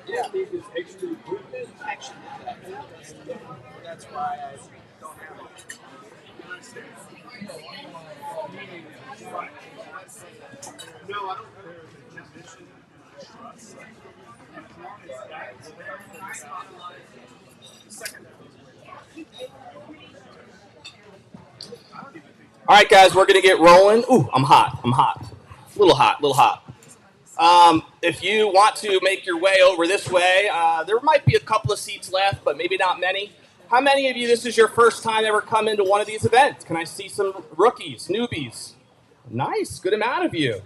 Yeah, I mean, it's extra equipment. That's why I don't have it. No, I don't have a position trust. All right, guys, we're going to get rolling. Ooh, I'm hot. I'm hot. A little hot, little hot. If you want to make your way over this way, there might be a couple of seats left, but maybe not many. How many of you, this is your first time ever come into one of these events? Can I see some rookies, newbies? Nice, good amount of you.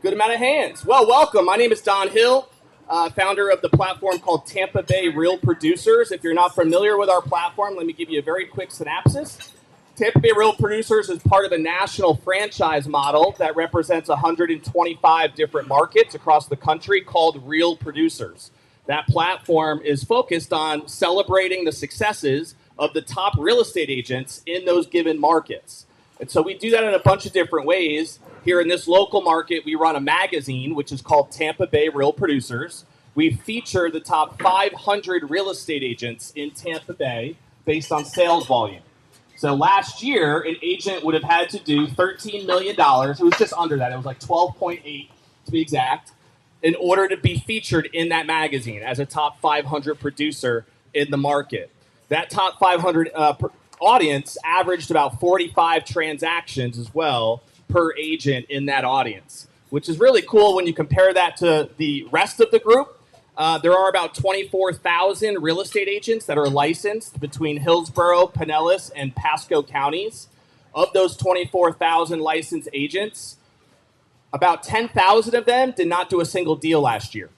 Good amount of hands. Well, welcome. My name is Don Hill, founder of the platform called Tampa Bay Real Producers. If you're not familiar with our platform, let me give you a very quick synopsis. Tampa Bay Real Producers is part of a national franchise model that represents 125 different markets across the country called Real Producers. That platform is focused on celebrating the successes of the top real estate agents in those given markets. And so we do that in a bunch of different ways. Here in this local market, we run a magazine, which is called Tampa Bay Real Producers. We feature the top 500 real estate agents in Tampa Bay based on sales volume. So last year, an agent would have had to do $13 million. It was just under that. It was like 12.8 to be exact, in order to be featured in that magazine as a top 500 producer in the market. That top 500 audience averaged about 45 transactions as well per agent in that audience, which is really cool when you compare that to the rest of the group. There are about 24,000 real estate agents that are licensed between Hillsborough, Pinellas, and Pasco counties. Of those 24,000 licensed agents, about 10,000 of them did not do a single deal last year.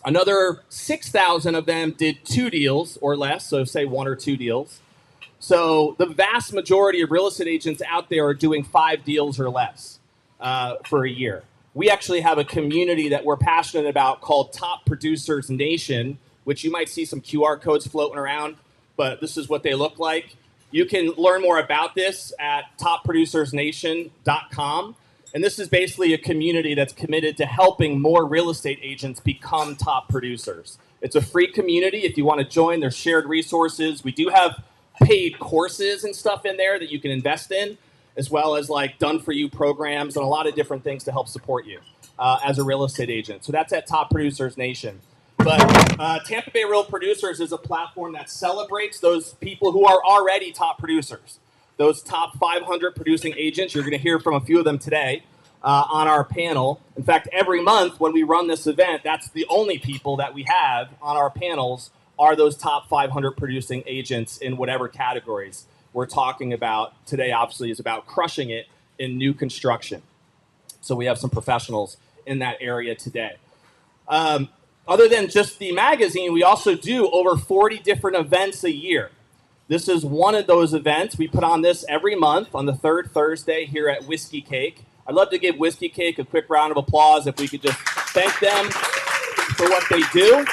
Another 6,000 of them did 2 deals or less, so say 1 or 2 deals. So the vast majority of real estate agents out there are doing 5 deals or less for a year. We actually have a community that we're passionate about called Top Producers Nation, which you might see some QR codes floating around, but this is what they look like. You can learn more about this at topproducersnation.com. And this is basically a community that's committed to helping more real estate agents become top producers. It's a free community. If you want to join, there's shared resources. We do have paid courses and stuff in there that you can invest in, as well as like done-for-you programs and a lot of different things to help support you as a real estate agent. So that's at Top Producers Nation. But Tampa Bay Real Producers is a platform that celebrates those people who are already top producers. Those top 500 producing agents, you're going to hear from a few of them today on our panel. In fact, every month when we run this event, that's the only people that we have on our panels are those top 500 producing agents in whatever categories we're talking about. Today, obviously, is about crushing it in new construction. So we have some professionals in that area today. Other than just the magazine, we also do over 40 different events a year. This is one of those events. We put on this every month on the third Thursday here at Whiskey Cake. I'd love to give Whiskey Cake a quick round of applause if we could just thank them for what they do.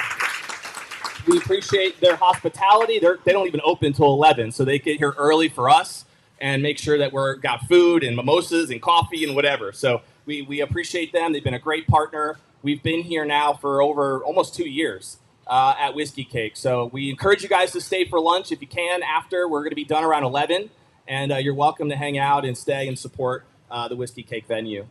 We appreciate their hospitality. They don't even open until 11, so they get here early for us and make sure that we're got food and mimosas and coffee and whatever. So we appreciate them. They've been a great partner. We've been here now for over almost 2 years at Whiskey Cake. So we encourage you guys to stay for lunch if you can after. We're going to be done around 11, and you're welcome to hang out and stay and support the Whiskey Cake venue.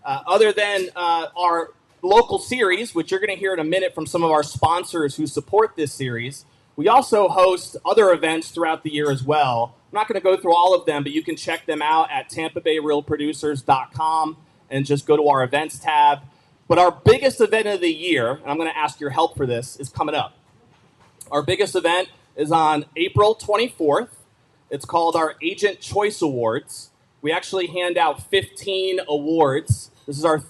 Other than our local series, which you're going to hear in a minute from some of our sponsors who support this series, we also host other events throughout the year as well. I'm not going to go through all of them, but you can check them out at tampabayrealproducers.com and just go to our events tab. But our biggest event of the year, and I'm going to ask your help for this, is coming up. Our biggest event is on April 24th. It's called our Agent Choice Awards. We actually hand out 15 awards. This is our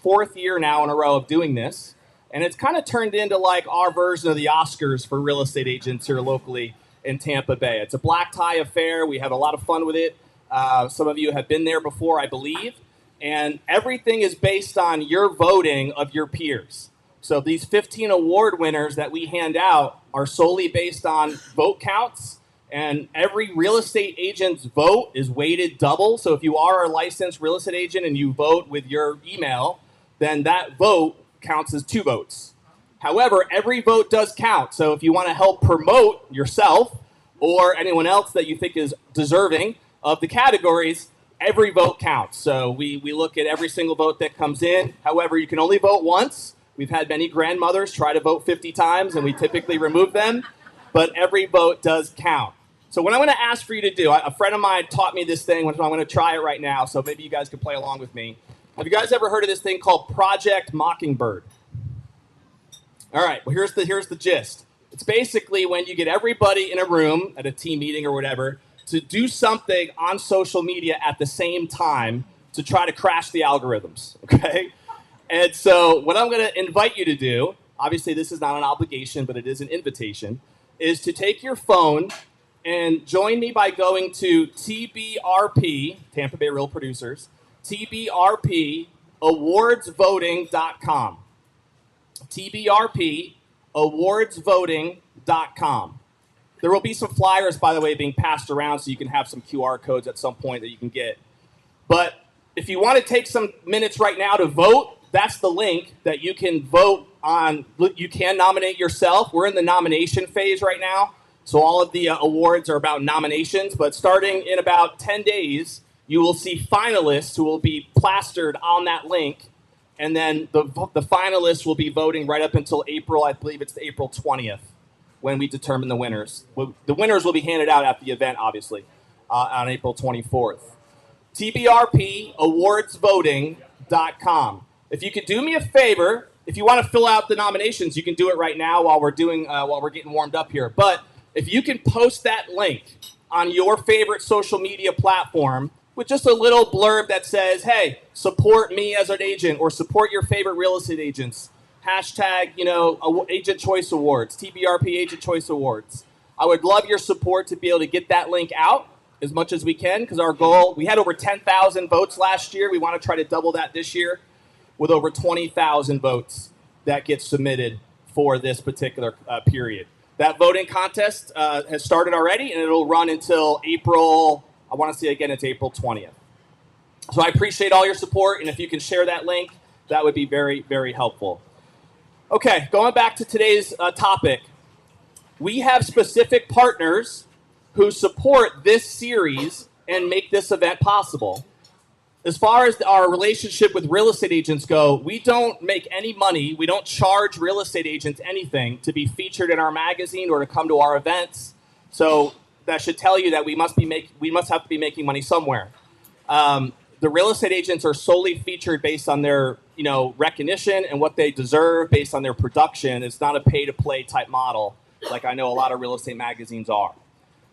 4th year now in a row of doing this. And it's kind of turned into like our version of the Oscars for real estate agents here locally in Tampa Bay. It's a black tie affair. We have a lot of fun with it. Some of you have been there before, I believe. And everything is based on your voting of your peers. So these 15 award winners that we hand out are solely based on vote counts. And every real estate agent's vote is weighted double. So if you are a licensed real estate agent and you vote with your email, then that vote counts as 2 votes. However, every vote does count. So if you want to help promote yourself or anyone else that you think is deserving of the categories, every vote counts. So we look at every single vote that comes in. However, you can only vote once. We've had many grandmothers try to vote 50 times, and we typically remove them. But every vote does count. So what I'm going to ask for you to do, a friend of mine taught me this thing, which I'm going to try it right now, so maybe you guys can play along with me. Have you guys ever heard of this thing called Project Mockingbird? All right, well, here's the gist. It's basically when you get everybody in a room at a team meeting or whatever to do something on social media at the same time to try to crash the algorithms, okay? And so what I'm going to invite you to do, obviously this is not an obligation, but it is an invitation, is to take your phone and join me by going to TBRP, Tampa Bay Real Producers, TBRPawardsvoting.com. TBRPawardsvoting.com. There will be some flyers, by the way, being passed around so you can have some QR codes at some point that you can get. But if you want to take some minutes right now to vote, that's the link that you can vote on. You can nominate yourself. We're in the nomination phase right now. So all of the awards are about nominations. But starting in about 10 days, you will see finalists who will be plastered on that link. And then the finalists will be voting right up until April, I believe it's April 20th, when we determine the winners. The winners will be handed out at the event, obviously, on April 24th. TBRPawardsvoting.com. If you could do me a favor, if you want to fill out the nominations, you can do it right now while we're getting warmed up here. But if you can post that link on your favorite social media platform with just a little blurb that says, hey, support me as an agent or support your favorite real estate agents. Hashtag, Agent Choice Awards, TBRP Agent Choice Awards. I would love your support to be able to get that link out as much as we can, because our goal, we had over 10,000 votes last year. We want to try to double that this year with over 20,000 votes that get submitted for this particular period. That voting contest has started already, and it'll run until April, I want to say again, it's April 20th. So I appreciate all your support, and if you can share that link, that would be very, very helpful. Okay, going back to today's topic, we have specific partners who support this series and make this event possible. As far as our relationship with real estate agents go, we don't make any money. We don't charge real estate agents anything to be featured in our magazine or to come to our events. So that should tell you that we must have to be making money somewhere. The real estate agents are solely featured based on their recognition and what they deserve based on their production. It's not a pay-to-play type model like I know a lot of real estate magazines are.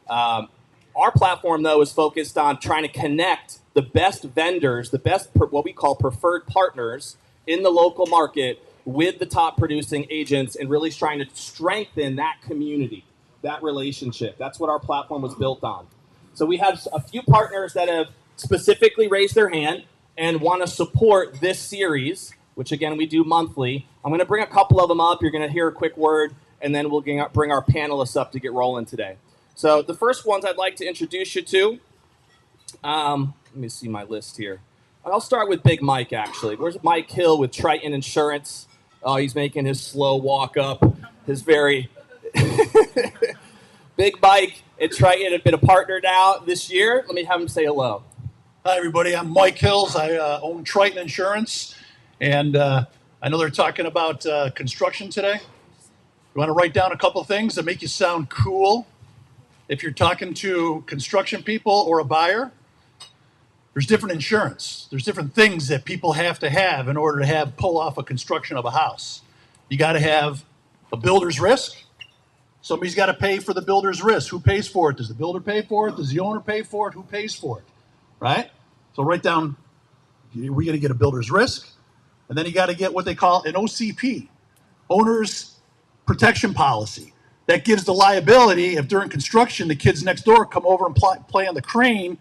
Our platform, though, is focused on trying to connect the best vendors, the best what we call preferred partners in the local market with the top producing agents and really trying to strengthen that community. that relationship. That's what our platform was built on. So we have a few partners that have specifically raised their hand and want to support this series, which again we do monthly. I'm going to bring a couple of them up. You're going to hear a quick word, and then we'll bring our panelists up to get rolling today. So the first ones I'd like to introduce you to, let me see my list here. I'll start with Big Mike, actually. Where's Mike Hill with Triton Insurance? Oh, he's making his slow walk up. His very Big Mike at Triton have been a partner now this year. Let me have him say hello. Hi, everybody. I'm Mike Hills. I own Triton Insurance, and I know they're talking about construction today. You want to write down a couple things that make you sound cool if you're talking to construction people or a buyer. There's different insurance. There's different things that people have to have in order to pull off a construction of a house. You got to have a builder's risk. Somebody's got to pay for the builder's risk. Who pays for it? Does the builder pay for it? Does the owner pay for it? Who pays for it? Right? So write down, we're going to get a builder's risk. And then you got to get what they call an OCP, owner's protection policy. That gives the liability if during construction the kids next door come over and play on the crane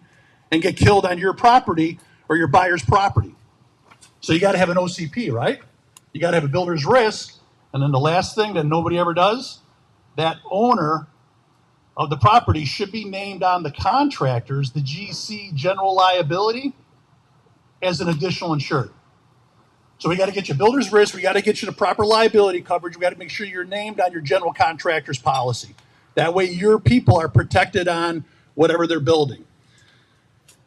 and get killed on your property or your buyer's property. So you got to have an OCP, right? You got to have a builder's risk. And then the last thing that nobody ever does, that owner of the property should be named on the contractors, the GC general liability, as an additional insured. So we got to get you builder's risk. We got to get you the proper liability coverage. We got to make sure you're named on your general contractor's policy. That way your people are protected on whatever they're building.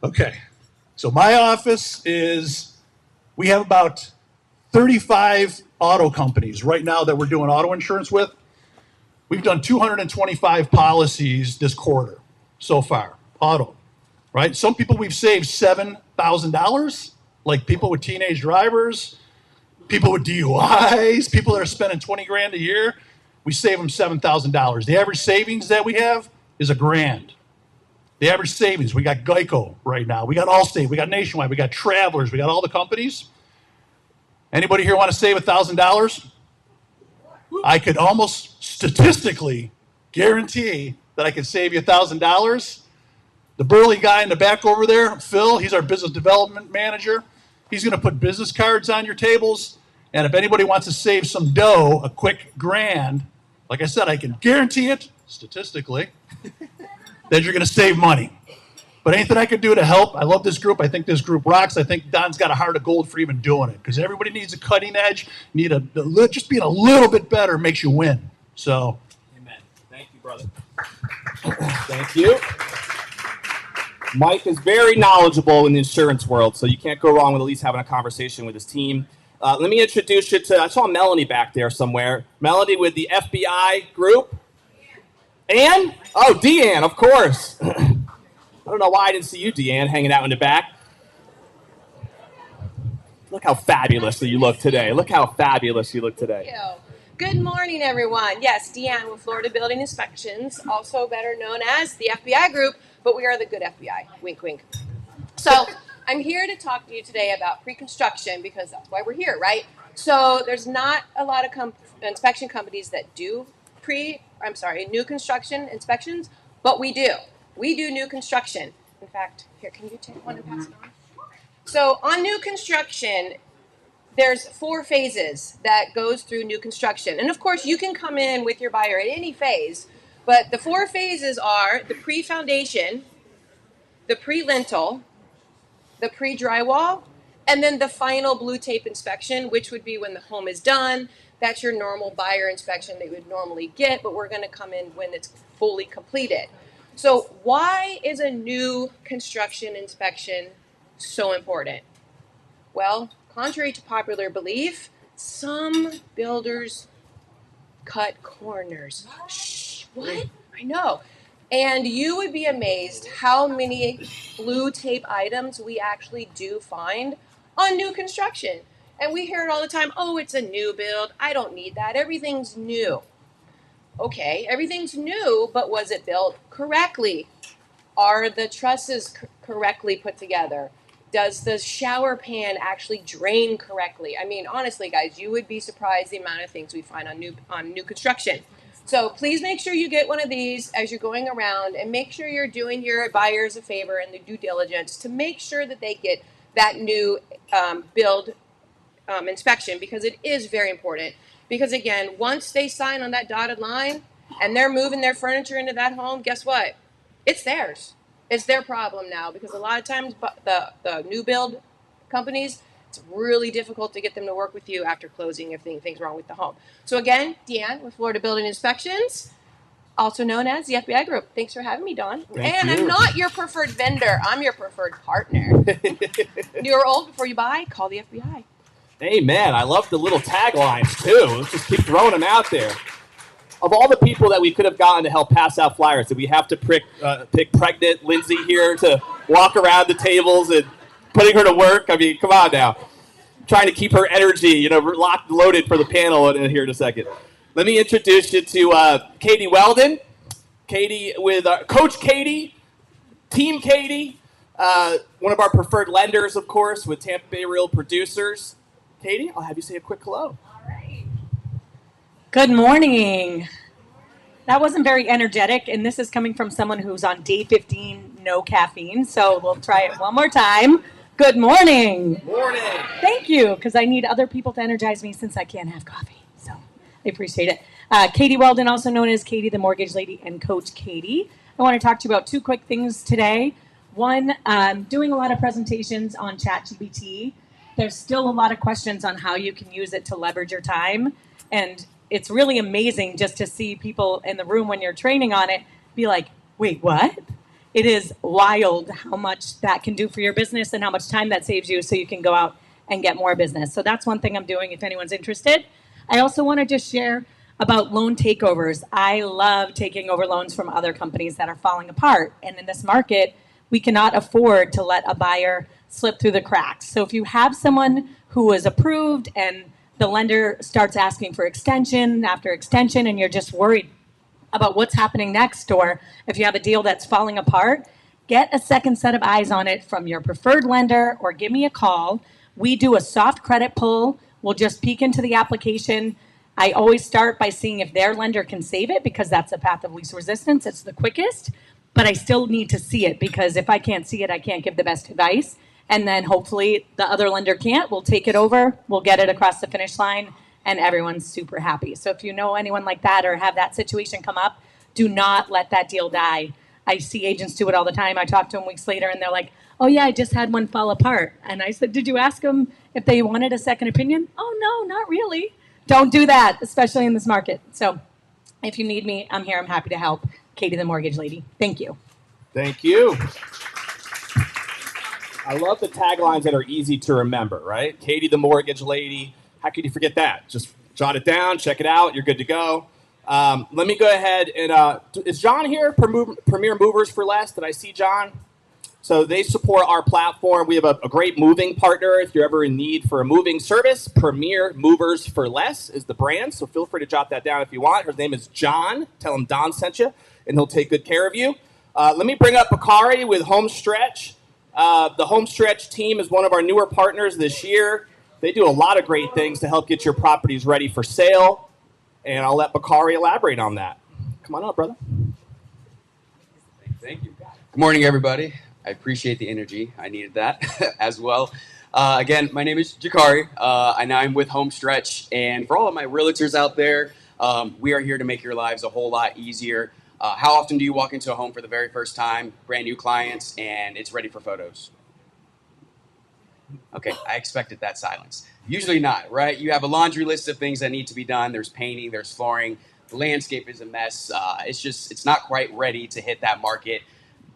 Okay. So my office we have about 35 auto companies right now that we're doing auto insurance with. We've done 225 policies this quarter so far, auto, right? Some people we've saved $7,000, like people with teenage drivers, people with DUIs, people that are spending 20 grand a year. We save them $7,000. The average savings that we have is $1,000. The average savings, we got Geico right now. We got Allstate, we got Nationwide, we got Travelers, we got all the companies. Anybody here want to save $1,000? I could almost statistically guarantee that I could save you $1,000. The burly guy in the back over there, Phil, he's our business development manager. He's going to put business cards on your tables. And if anybody wants to save some dough, a quick $1,000, like I said, I can guarantee it statistically that you're going to save money. But anything I can do to help, I love this group. I think this group rocks. I think Don's got a heart of gold for even doing it because everybody needs a cutting edge. Just being a little bit better makes you win. So, amen. Thank you, brother. Thank you. Mike is very knowledgeable in the insurance world, so you can't go wrong with at least having a conversation with his team. Let me introduce you to, I saw Melanie back there somewhere. Melanie with the FBI group. Ann? Oh, Deanne, of course. I don't know why I didn't see you, Deanne, hanging out in the back. Look how fabulous you look today. Look how fabulous you look today. Thank you. Good morning, everyone. Yes, Deanne with Florida Building Inspections, also better known as the FBI group, but we are the good FBI. Wink, wink. So I'm here to talk to you today about pre-construction because that's why we're here, right? So there's not a lot of inspection companies that do new construction inspections, but we do. We do new construction. In fact, here, can you take one and pass it on? So on new construction, there's 4 phases that goes through new construction. And of course, you can come in with your buyer at any phase, but the 4 phases are the pre-foundation, the pre-lintel, the pre-drywall, and then the final blue tape inspection, which would be when the home is done. That's your normal buyer inspection they would normally get, but we're going to come in when it's fully completed. So why is a new construction inspection so important? Well, contrary to popular belief, some builders cut corners. Shh, what? I know. And you would be amazed how many blue tape items we actually do find on new construction. And we hear it all the time, oh, it's a new build. I don't need that. Everything's new. Okay, everything's new, but was it built correctly? Are the trusses correctly put together? Does the shower pan actually drain correctly? I mean, honestly, guys, you would be surprised the amount of things we find on new construction. So please make sure you get one of these as you're going around, and make sure you're doing your buyers a favor and the due diligence to make sure that they get that new build inspection, because it is very important. Because again, once they sign on that dotted line and they're moving their furniture into that home, guess what? It's theirs. It's their problem now, because a lot of times the new build companies, it's really difficult to get them to work with you after closing if things wrong with the home. So again, Deanne with Florida Building Inspections, also known as the FBI Group. Thanks for having me, Dawn. Thank you. I'm not your preferred vendor. I'm your preferred partner. You're old before you buy. Call the FBI. Amen. I love the little taglines too. Let's just keep throwing them out there. Of all the people that we could have gotten to help pass out flyers, did we have to pick pregnant Lindsay here to walk around the tables and putting her to work? I mean, come on now. I'm trying to keep her energy, locked, loaded for the panel in here in a second. Let me introduce you to Katie Weldon. Katie with Coach Katie, Team Katie, one of our preferred lenders, of course, with Tampa Bay Real Producers. Katie, I'll have you say a quick hello. All right. Good morning. That wasn't very energetic, and this is coming from someone who's on day 15, no caffeine, so we'll try it one more time. Good morning. Morning. Thank you, because I need other people to energize me since I can't have coffee, so I appreciate it. Katie Weldon, also known as Katie the Mortgage Lady, and Coach Katie. I want to talk to you about two quick things today. One, doing a lot of presentations on ChatGPT. There's still a lot of questions on how you can use it to leverage your time. And it's really amazing just to see people in the room when you're training on it be like, wait, what? It is wild how much that can do for your business and how much time that saves you so you can go out and get more business. So that's one thing I'm doing if anyone's interested. I also want to just share about loan takeovers. I love taking over loans from other companies that are falling apart. And in this market, we cannot afford to let a buyer slip through the cracks. So if you have someone who is approved and the lender starts asking for extension after extension and you're just worried about what's happening next, or if you have a deal that's falling apart, get a second set of eyes on it from your preferred lender or give me a call. We do a soft credit pull. We'll just peek into the application. I always start by seeing if their lender can save it, because that's a path of least resistance. It's the quickest, but I still need to see it, because if I can't see it, I can't give the best advice. And then hopefully the other lender can't. We'll take it over. We'll get it across the finish line, and everyone's super happy. So if you know anyone like that or have that situation come up, do not let that deal die. I see agents do it all the time. I talk to them weeks later, and they're like, oh, yeah, I just had one fall apart. And I said, did you ask them if they wanted a second opinion? Oh, no, not really. Don't do that, especially in this market. So if you need me, I'm here. I'm happy to help. Katie the Mortgage Lady. Thank you. Thank you. I love the taglines that are easy to remember, right? Katie the Mortgage Lady. How could you forget that? Just jot it down, check it out. You're good to go. Let me go ahead and is John here? Premier Movers for Less. Did I see John? So they support our platform. We have a great moving partner. If you're ever in need for a moving service, Premier Movers for Less is the brand. So feel free to jot that down if you want. His name is John. Tell him Don sent you, and he'll take good care of you. Let me bring up Bakari with Homestretch. The Homestretch team is one of our newer partners this year. They do a lot of great things to help get your properties ready for sale, and I'll let Bakari elaborate on that. Come on up, brother. Thank you. Good morning, everybody. I appreciate the energy. I needed that as well. Again, my name is Jakari, and I'm with Homestretch. And for all of my realtors out there, we are here to make your lives a whole lot easier. How often do you walk into a home for the very first time, brand new clients, and it's ready for photos? Okay, I expected that silence. Usually not, right? You have a laundry list of things that need to be done. There's painting, there's flooring. The landscape is a mess. It's not quite ready to hit that market.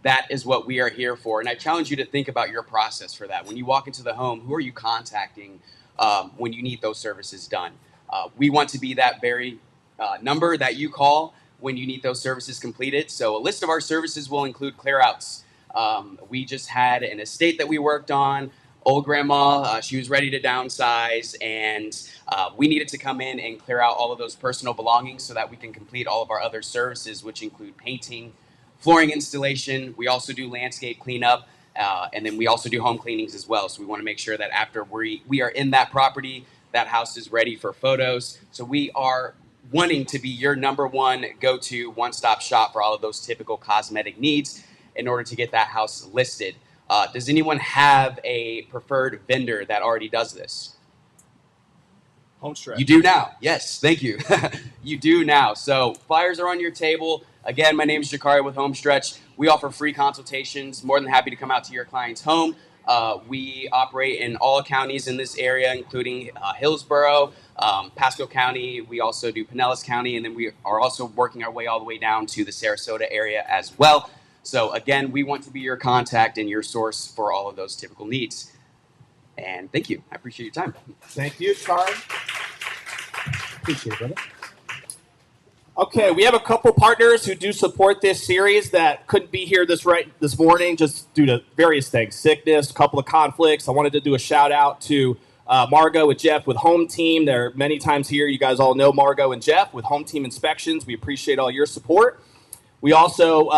That is what we are here for. And I challenge you to think about your process for that. When you walk into the home, who are you contacting when you need those services done? We want to be that very number that you call when you need those services completed. So a list of our services will include clear outs. We just had an estate that we worked on. Old grandma, she was ready to downsize, and we needed to come in and clear out all of those personal belongings so that we can complete all of our other services, which include painting, flooring installation. We also do landscape cleanup, and then we also do home cleanings as well. So we want to make sure that after we are in that property, that house is ready for photos. So we are wanting to be your number one go-to one-stop shop for all of those typical cosmetic needs in order to get that house listed. Does anyone have a preferred vendor that already does this? Homestretch. You do now. Yes, thank you. You do now. So flyers are on your table. Again, my name is Jakari with Homestretch. We offer free consultations. More than happy to come out to your client's home. We operate in all counties in this area, including Hillsborough, Pasco County. We also do Pinellas County, and then we are also working our way all the way down to the Sarasota area as well. So again, we want to be your contact and your source for all of those typical needs. And thank you. I appreciate your time. Thank you, Char. Appreciate it, brother. Okay, we have a couple partners who do support this series that couldn't be here this morning just due to various things, sickness, a couple of conflicts. I wanted to do a shout out to Margot and Jeff with Home Team. They're many times here. You guys all know Margot and Jeff with Home Team Inspections. We appreciate all your support. We also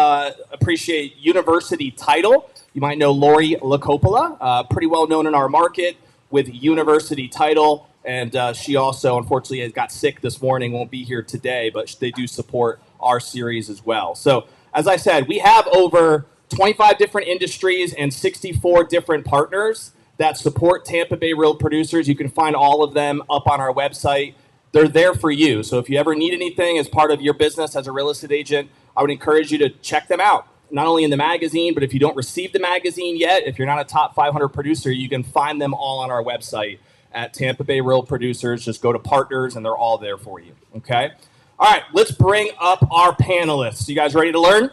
appreciate University Title. You might know Lori LaCoppola, pretty well known in our market with University Title. And she also, unfortunately, has got sick this morning, won't be here today, but they do support our series as well. So, as I said, we have over 25 different industries and 64 different partners that support Tampa Bay Real Producers. You can find all of them up on our website. They're there for you. So if you ever need anything as part of your business as a real estate agent, I would encourage you to check them out. Not only in the magazine, but if you don't receive the magazine yet, if you're not a top 500 producer, you can find them all on our website at Tampa Bay Real Producers. Just go to partners and they're all there for you, okay? All right, let's bring up our panelists. You guys ready to learn?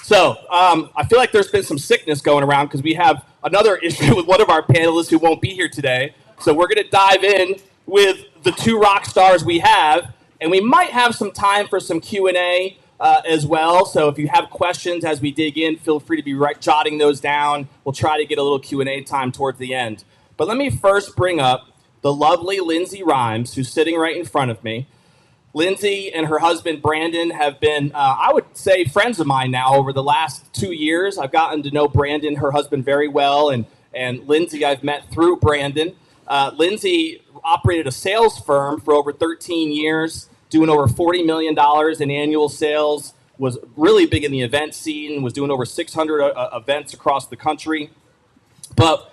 So I feel like there's been some sickness going around because we have another issue with one of our panelists who won't be here today. So we're going to dive in with the two rock stars we have, and we might have some time for some Q&A as well. So if you have questions as we dig in, feel free to be jotting those down. We'll try to get a little Q&A time towards the end. But let me first bring up the lovely Lindsay Rhymes, who's sitting right in front of me. Lindsay and her husband, Brandon, have been, I would say, friends of mine now over the last 2 years. I've gotten to know Brandon, her husband, very well, and Lindsay I've met through Brandon. Lindsay operated a sales firm for over 13 years, doing over $40 million in annual sales, was really big in the event scene, was doing over 600 events across the country. But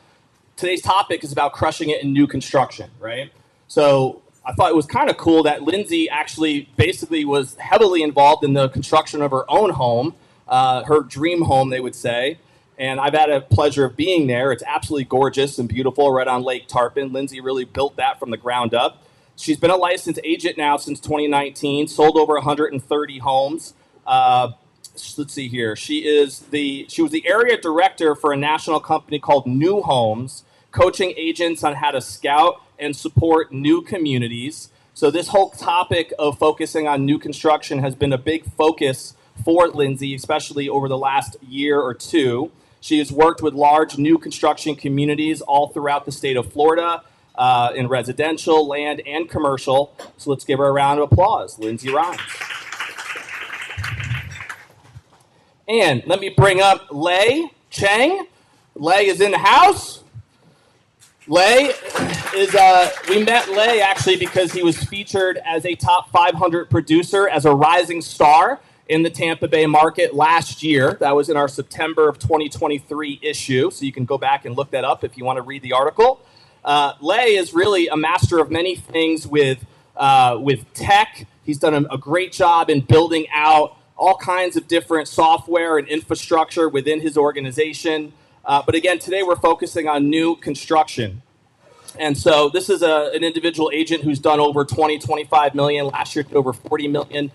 today's topic is about crushing it in new construction, right? So I thought it was kind of cool that Lindsay actually basically was heavily involved in the construction of her own home, her dream home, they would say. And I've had a pleasure of being there. It's absolutely gorgeous and beautiful right on Lake Tarpon. Lindsay really built that from the ground up. She's been a licensed agent now since 2019, sold over 130 homes. Let's see here. She was the area director for a national company called New Homes, coaching agents on how to scout and support new communities. So this whole topic of focusing on new construction has been a big focus for Lindsay, especially over the last year or two. She has worked with large new construction communities all throughout the state of Florida, in residential, land, and commercial. So let's give her a round of applause. Lindsay Rhymes. And let me bring up Lei Cheng. Lei is in the house. Lei is, we met Lei actually because he was featured as a top 500 producer as a rising star in the Tampa Bay market last year. That was in our September of 2023 issue. So you can go back and look that up if you want to read the article. Lei is really a master of many things with tech. He's done a great job in building out all kinds of different software and infrastructure within his organization. But again, today we're focusing on new construction. And so this is an individual agent who's done over 25 million. Last year did over 40 million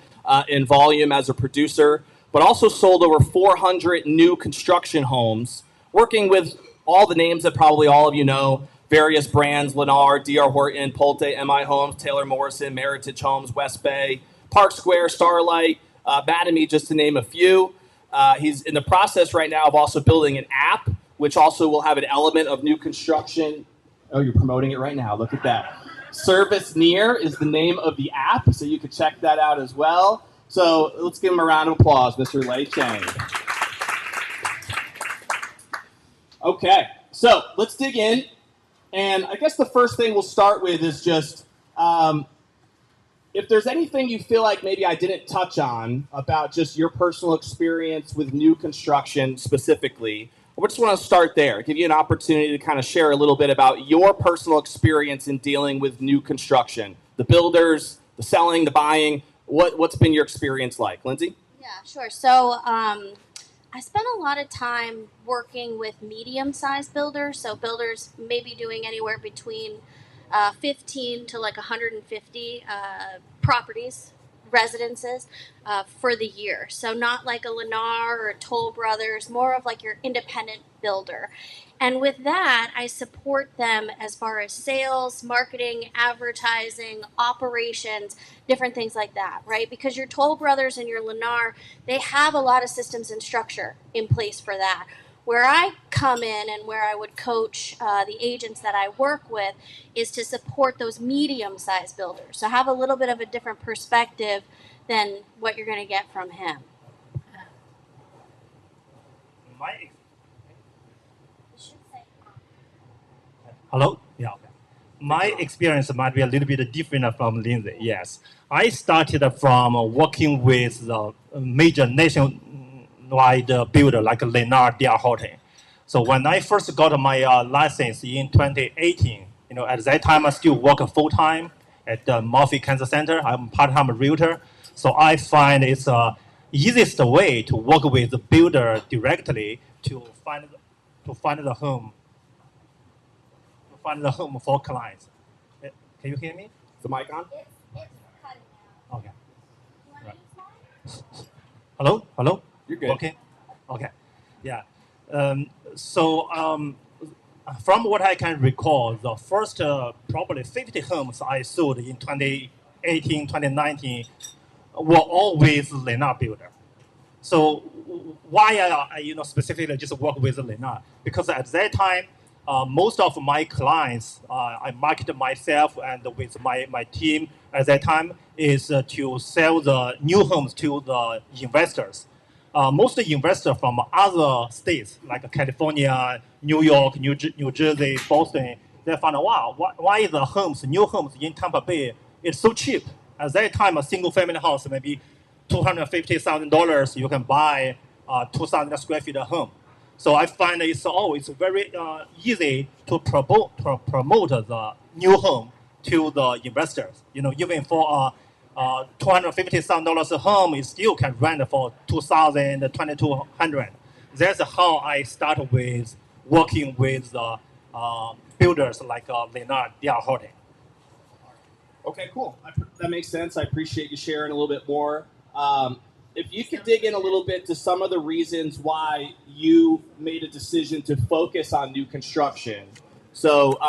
in volume as a producer, but also sold over 400 new construction homes, working with all the names that probably all of you know, various brands, Lennar, D.R. Horton, Pulte, M.I. Homes, Taylor Morrison, Meritage Homes, West Bay, Park Square, Starlight, Mattamy, just to name a few. He's in the process right now of also building an app, which also will have an element of new construction. Oh, you're promoting it right now. Look at that. Service Near is the name of the app, so you can check that out as well. So let's give him a round of applause, Mr. Lei Cheng. Okay, so let's dig in. And I guess the first thing we'll start with is just, if if there's anything you feel like maybe I didn't touch on about just your personal experience with new construction specifically, I just want to start there, give you an opportunity to kind of share a little bit about your personal experience in dealing with new construction, the builders, the selling, the buying. What's been your experience like, Lindsay? Yeah, sure. So I spent a lot of time working with medium-sized builders. So builders maybe doing anywhere between 15 to like 150 properties, residences for the year. So not like a Lennar or a Toll Brothers, more of like your independent builder. And with that, I support them as far as sales, marketing, advertising, operations, different things like that, right? Because your Toll Brothers and your Lennar, they have a lot of systems and structure in place for that. Where I come in and where I would coach the agents that I work with is to support those medium-sized builders. So have a little bit of a different perspective than what you're going to get from him. Hello? Yeah. Okay. My experience might be a little bit different from Lindsay. Yes. I started from working with the major nationwide builder like Lennar D.R. Horton. So when I first got my license in 2018, at that time I still work full-time at the Murphy Cancer Center. I'm part-time realtor. So I find it's the easiest way to work with the builder directly to find the home. Find the home for clients. Can you hear me? Is the mic on? It's cutting out. Okay. You want to use mine? Hello? Hello? You're good. Okay. Okay. Yeah. From what I can recall, the first probably 50 homes I sold in 2018, 2019 were always Lennar builder. So why I specifically just work with Lennar? Because at that time, most of my clients, I market myself and with my team at that time is to sell the new homes to the investors. Most investors from other states like California, New York, New Jersey, Boston, they found out, wow, why the new homes in Tampa Bay is so cheap? At that time, a single family house maybe $250,000, you can buy 2,000 square feet of home. So I find it's always very easy to promote the new home to the investors. Even for $250,000 a home, it still can rent for $2,000, $2,200. That's how I started with working with builders like Lennar D.R. Horton. Okay, cool. That makes sense. I appreciate you sharing a little bit more. If you could dig in a little bit to some of the reasons why you made a decision to focus on new construction. So,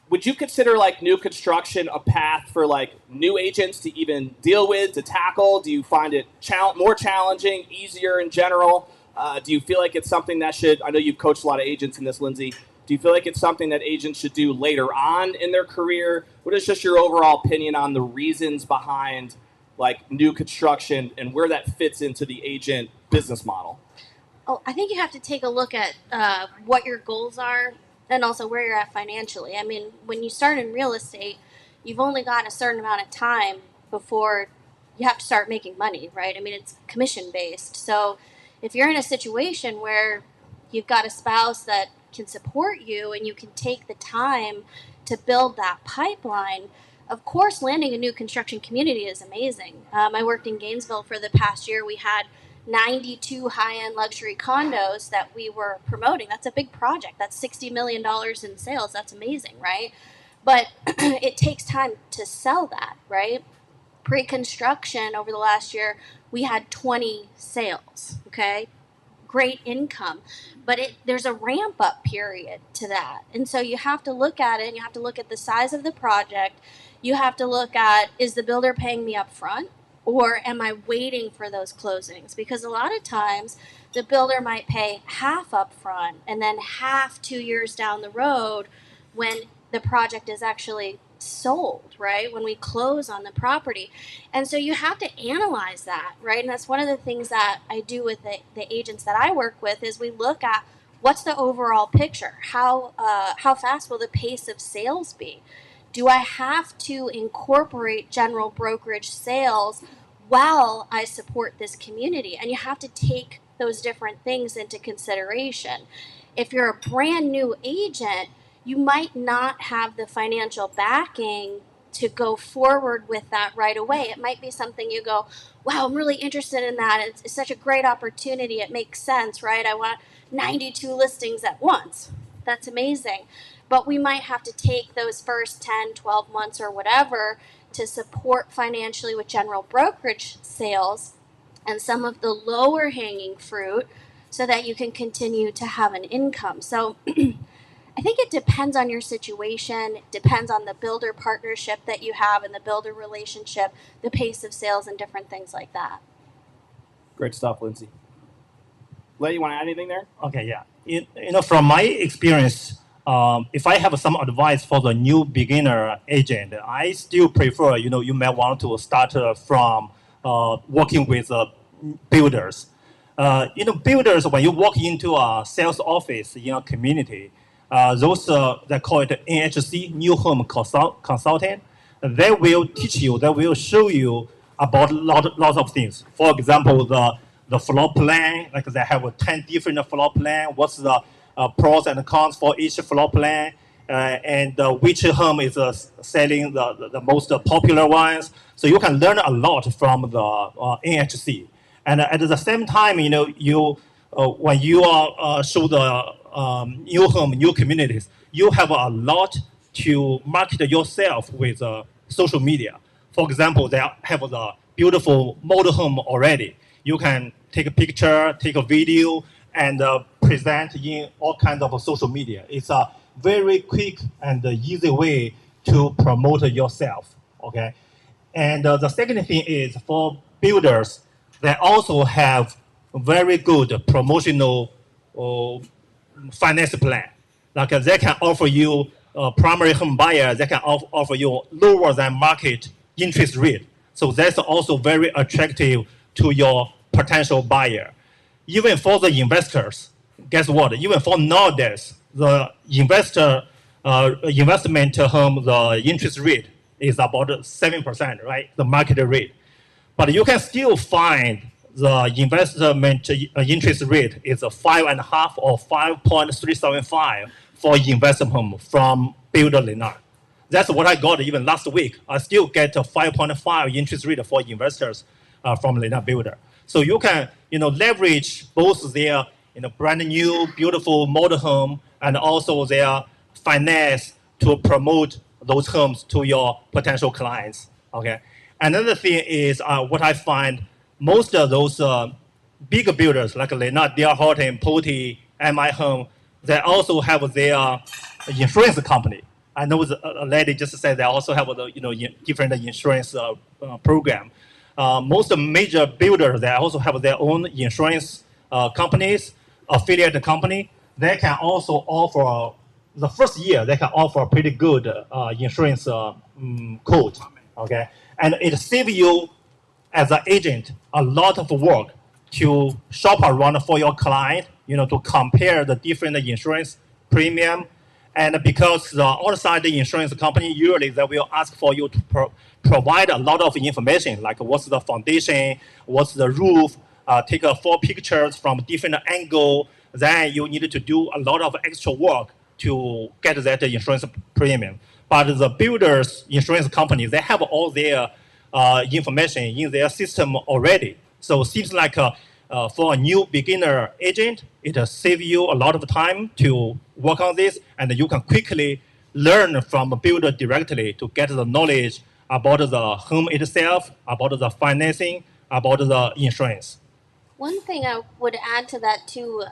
would you consider like new construction a path for like new agents to even deal with, to tackle? Do you find it more challenging, easier in general? Do you feel like it's something that I know you've coached a lot of agents in this, Lindsay. Do you feel like it's something that agents should do later on in their career? What is just your overall opinion on the reasons behind like new construction and where that fits into the agent business model? Oh, I think you have to take a look at what your goals are and also where you're at financially. I mean, when you start in real estate, you've only got a certain amount of time before you have to start making money, right? I mean, it's commission based. So if you're in a situation where you've got a spouse that can support you and you can take the time to build that pipeline, of course, landing a new construction community is amazing. I worked in Gainesville for the past year. We had 92 high-end luxury condos that we were promoting. That's a big project. That's $60 million in sales. That's amazing, right? But it takes time to sell that, right? Pre-construction over the last year, we had 20 sales, okay? Great income. But there's a ramp-up period to that. And so you have to look at it, and you have to look at the size of the project. You have to look at, is the builder paying me up front? Or am I waiting for those closings? Because a lot of times the builder might pay half up front and then half 2 years down the road when the project is actually sold, right? When we close on the property. And so you have to analyze that, right? And that's one of the things that I do with the agents that I work with is we look at what's the overall picture? How fast will the pace of sales be? Do I have to incorporate general brokerage sales while I support this community? And you have to take those different things into consideration. If you're a brand new agent, you might not have the financial backing to go forward with that right away. It might be something you go, wow, I'm really interested in that. It's such a great opportunity. It makes sense, right? I want 92 listings at once. That's amazing. But we might have to take those first 10, 12 months or whatever to support financially with general brokerage sales and some of the lower hanging fruit so that you can continue to have an income. So I think it depends on your situation, it depends on the builder partnership that you have and the builder relationship, the pace of sales, and different things like that. Great stuff, Lindsay. Leigh, you want to add anything there? Okay, yeah. From my experience, if I have some advice for the new beginner agent, I still prefer, you may want to start from working with builders. Builders, when you walk into a sales office in a community, those they call it NHC, New Home Consultant. They will teach you, they will show you about lots of things. For example, the floor plan, like they have 10 different floor plan. What's the pros and cons for each floor plan, and which home is selling the most popular ones. So you can learn a lot from the NHC. And at the same time, when you are show the new home, new communities, you have a lot to market yourself with social media. For example, they have the beautiful model home already. You can take a picture, take a video, and present in all kinds of social media. It's a very quick and easy way to promote yourself, okay? And the second thing is for builders, they also have very good promotional finance plan. Like they can offer you primary home buyer, they can offer you lower than market interest rate. So that's also very attractive to your potential buyer. Even for the investors, guess what? Even for nowadays, the investment home, the interest rate is about 7%, right? The market rate. But you can still find the investment interest rate is 5.5 or 5.375 for investment home from Builder Lennart. That's what I got even last week. I still get a 5.5 interest rate for investors from Lennart Builder. So you can, leverage both their, brand new, beautiful model home and also their finance to promote those homes to your potential clients. Okay. Another thing is what I find most of those bigger builders like Lennart, D.R. Horton, Pulte, MI Home, they also have their insurance company. I know a lady just said they also have different insurance program. Most major builders, they also have their own insurance companies, affiliate company. They can also offer, the first year, they can offer a pretty good insurance quote, okay? And it saves you, as an agent, a lot of work to shop around for your client, to compare the different insurance premium. And because the outside the insurance company, usually they will ask for you to provide a lot of information, like what's the foundation, what's the roof, take 4 pictures from different angle. Then you need to do a lot of extra work to get that insurance premium. But the builders insurance company, they have all their information in their system already. So it seems like for a new beginner agent, it saves you a lot of time to work on this, and you can quickly learn from a builder directly to get the knowledge about the home itself, about the financing, about the insurance. One thing I would add to that too,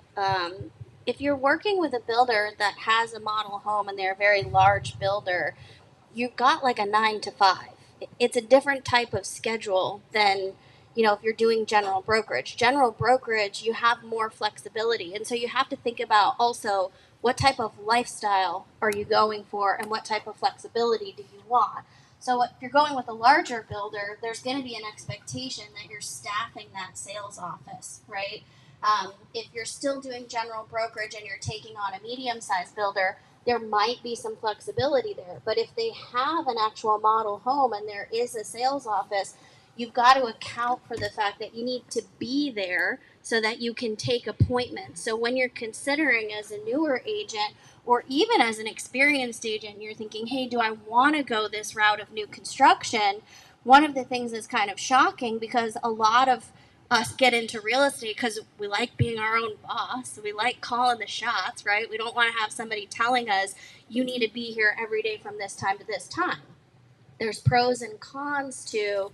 if you're working with a builder that has a model home and they're a very large builder, you've got like a 9 to 5. It's a different type of schedule than, if you're doing general brokerage. General brokerage, you have more flexibility. And so you have to think about also what type of lifestyle are you going for and what type of flexibility do you want. So if you're going with a larger builder, there's going to be an expectation that you're staffing that sales office, right? If you're still doing general brokerage and you're taking on a medium-sized builder, there might be some flexibility there. But if they have an actual model home and there is a sales office, you've got to account for the fact that you need to be there so that you can take appointments. So when you're considering as a newer agent or even as an experienced agent, you're thinking, hey, do I want to go this route of new construction? One of the things that's kind of shocking, because a lot of us get into real estate because we like being our own boss. We like calling the shots, right? We don't want to have somebody telling us, you need to be here every day from this time to this time. There's pros and cons to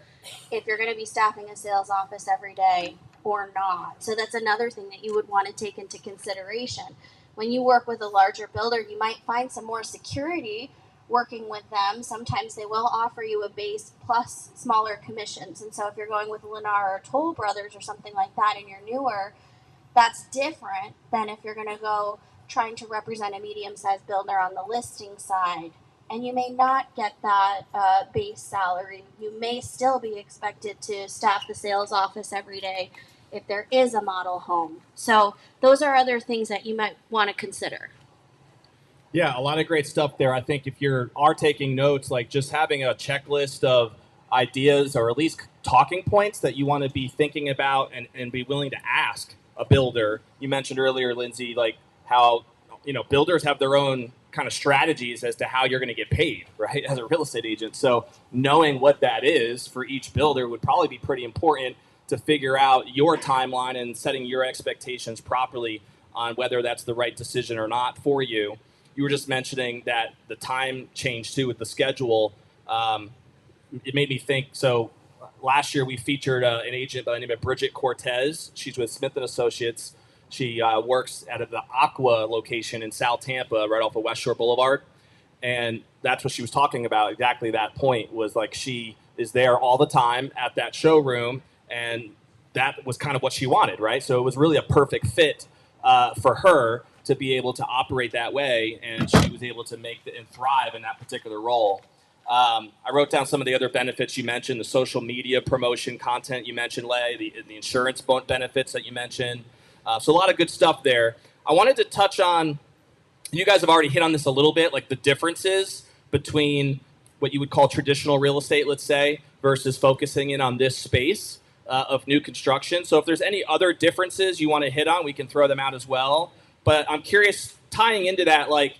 if you're going to be staffing a sales office every day or not. So that's another thing that you would want to take into consideration. When you work with a larger builder, you might find some more security working with them. Sometimes they will offer you a base plus smaller commissions. And so if you're going with Lennar or Toll Brothers or something like that and you're newer, that's different than if you're going to go trying to represent a medium-sized builder on the listing side. And you may not get that base salary. You may still be expected to staff the sales office every day if there is a model home. So those are other things that you might want to consider. Yeah, a lot of great stuff there. I think if you are taking notes, like just having a checklist of ideas or at least talking points that you want to be thinking about and be willing to ask a builder. You mentioned earlier, Lindsay, like how, builders have their own kind of strategies as to how you're going to get paid, right, as a real estate agent. So knowing what that is for each builder would probably be pretty important to figure out your timeline and setting your expectations properly on whether that's the right decision or not for you. You were just mentioning that the time changed too with the schedule. It made me think. So last year we featured an agent by the name of Bridget Cortez. She's with Smith & Associates. She works at the Aqua location in South Tampa, right off of West Shore Boulevard. And that's what she was talking about. Exactly that point was like she is there all the time at that showroom. And that was kind of what she wanted, right? So it was really a perfect fit for her to be able to operate that way. And she was able to make and thrive in that particular role. I wrote down some of the other benefits you mentioned, the social media promotion content you mentioned, Lay, the insurance benefits that you mentioned. So a lot of good stuff there. I wanted to touch on, you guys have already hit on this a little bit, like the differences between what you would call traditional real estate, let's say, versus focusing in on this space of new construction. So if there's any other differences you want to hit on, we can throw them out as well. But I'm curious, tying into that, like,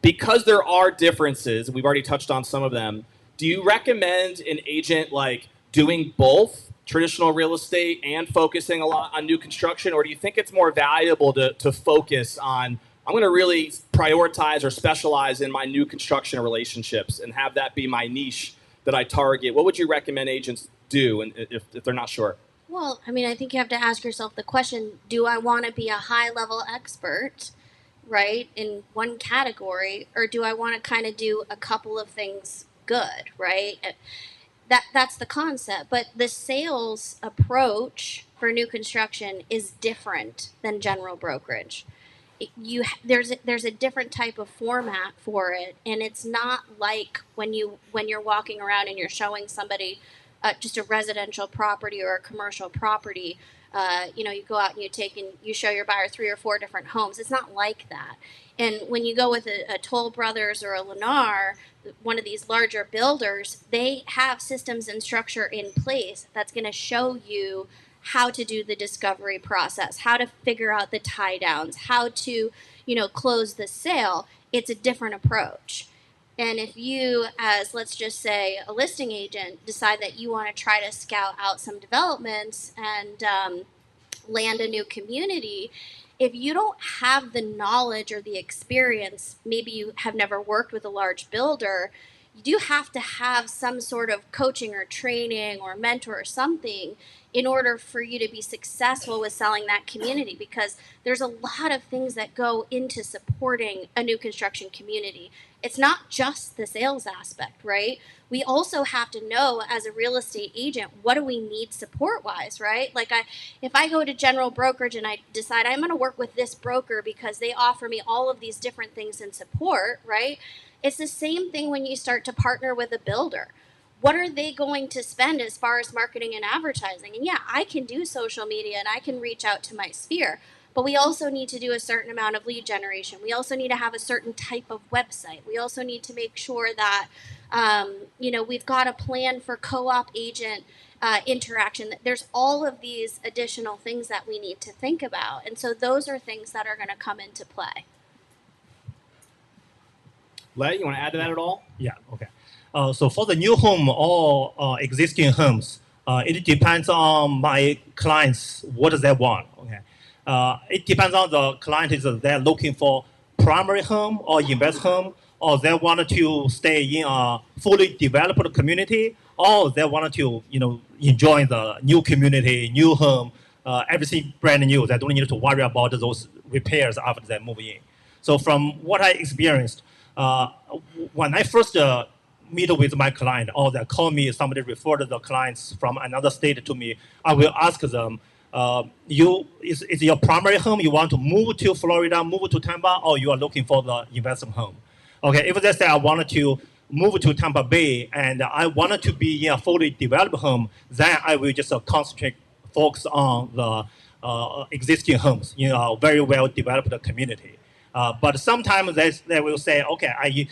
because there are differences, we've already touched on some of them, do you recommend an agent like doing both traditional real estate and focusing a lot on new construction? Or do you think it's more valuable to focus on, I'm going to really prioritize or specialize in my new construction relationships and have that be my niche that I target? What would you recommend agents do if they're not sure? Well, I mean, I think you have to ask yourself the question, do I want to be a high-level expert, right, in one category, or do I want to kind of do a couple of things good, right? That's the concept. But the sales approach for new construction is different than general brokerage. There's a different type of format for it, and it's not like when you're walking around and you're showing somebody just a residential property or a commercial property. You go out and you show your buyer 3 or 4 different homes. It's not like that. And when you go with a Toll Brothers or a Lennar, one of these larger builders, they have systems and structure in place that's going to show you how to do the discovery process, how to figure out the tie downs, how to, close the sale. It's a different approach. And if you, as let's just say a listing agent, decide that you want to try to scout out some developments and land a new community, if you don't have the knowledge or the experience, maybe you have never worked with a large builder, you do have to have some sort of coaching or training or mentor or something in order for you to be successful with selling that community, because there's a lot of things that go into supporting a new construction community. It's not just the sales aspect, right? We also have to know as a real estate agent, what do we need support-wise, right? Like if I go to general brokerage and I decide I'm going to work with this broker because they offer me all of these different things in support, right? It's the same thing when you start to partner with a builder. What are they going to spend as far as marketing and advertising? And yeah, I can do social media and I can reach out to my sphere, But we also need to do a certain amount of lead generation. We also need to have a certain type of website. We also need to make sure that, we've got a plan for co-op agent interaction. There's all of these additional things that we need to think about. And so those are things that are going to come into play. Lei, you want to add to that at all? Yeah, okay. So for the new home or existing homes, it depends on my clients, what do they want, okay? It depends on the client, is they're looking for primary home or invest home, or they want to stay in a fully developed community, or they want to, enjoy the new community, new home, everything brand new. They don't need to worry about those repairs after they move in. So from what I experienced, when I first meet with my client, or they call me, somebody referred the clients from another state to me, I will ask them, is your primary home, you want to move to Florida, move to Tampa, or you are looking for the investment home? Okay, if they say I wanted to move to Tampa Bay and I wanted to be in a fully developed home, then I will just focus on the existing homes in a very well developed community. But sometimes they will say, okay,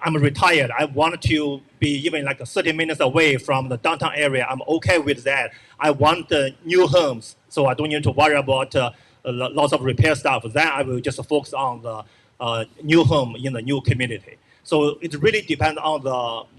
I'm retired. I want to be even like 30 minutes away from the downtown area. I'm okay with that. I want new homes, so I don't need to worry about lots of repair stuff. Then I will just focus on the new home in the new community. So it really depends on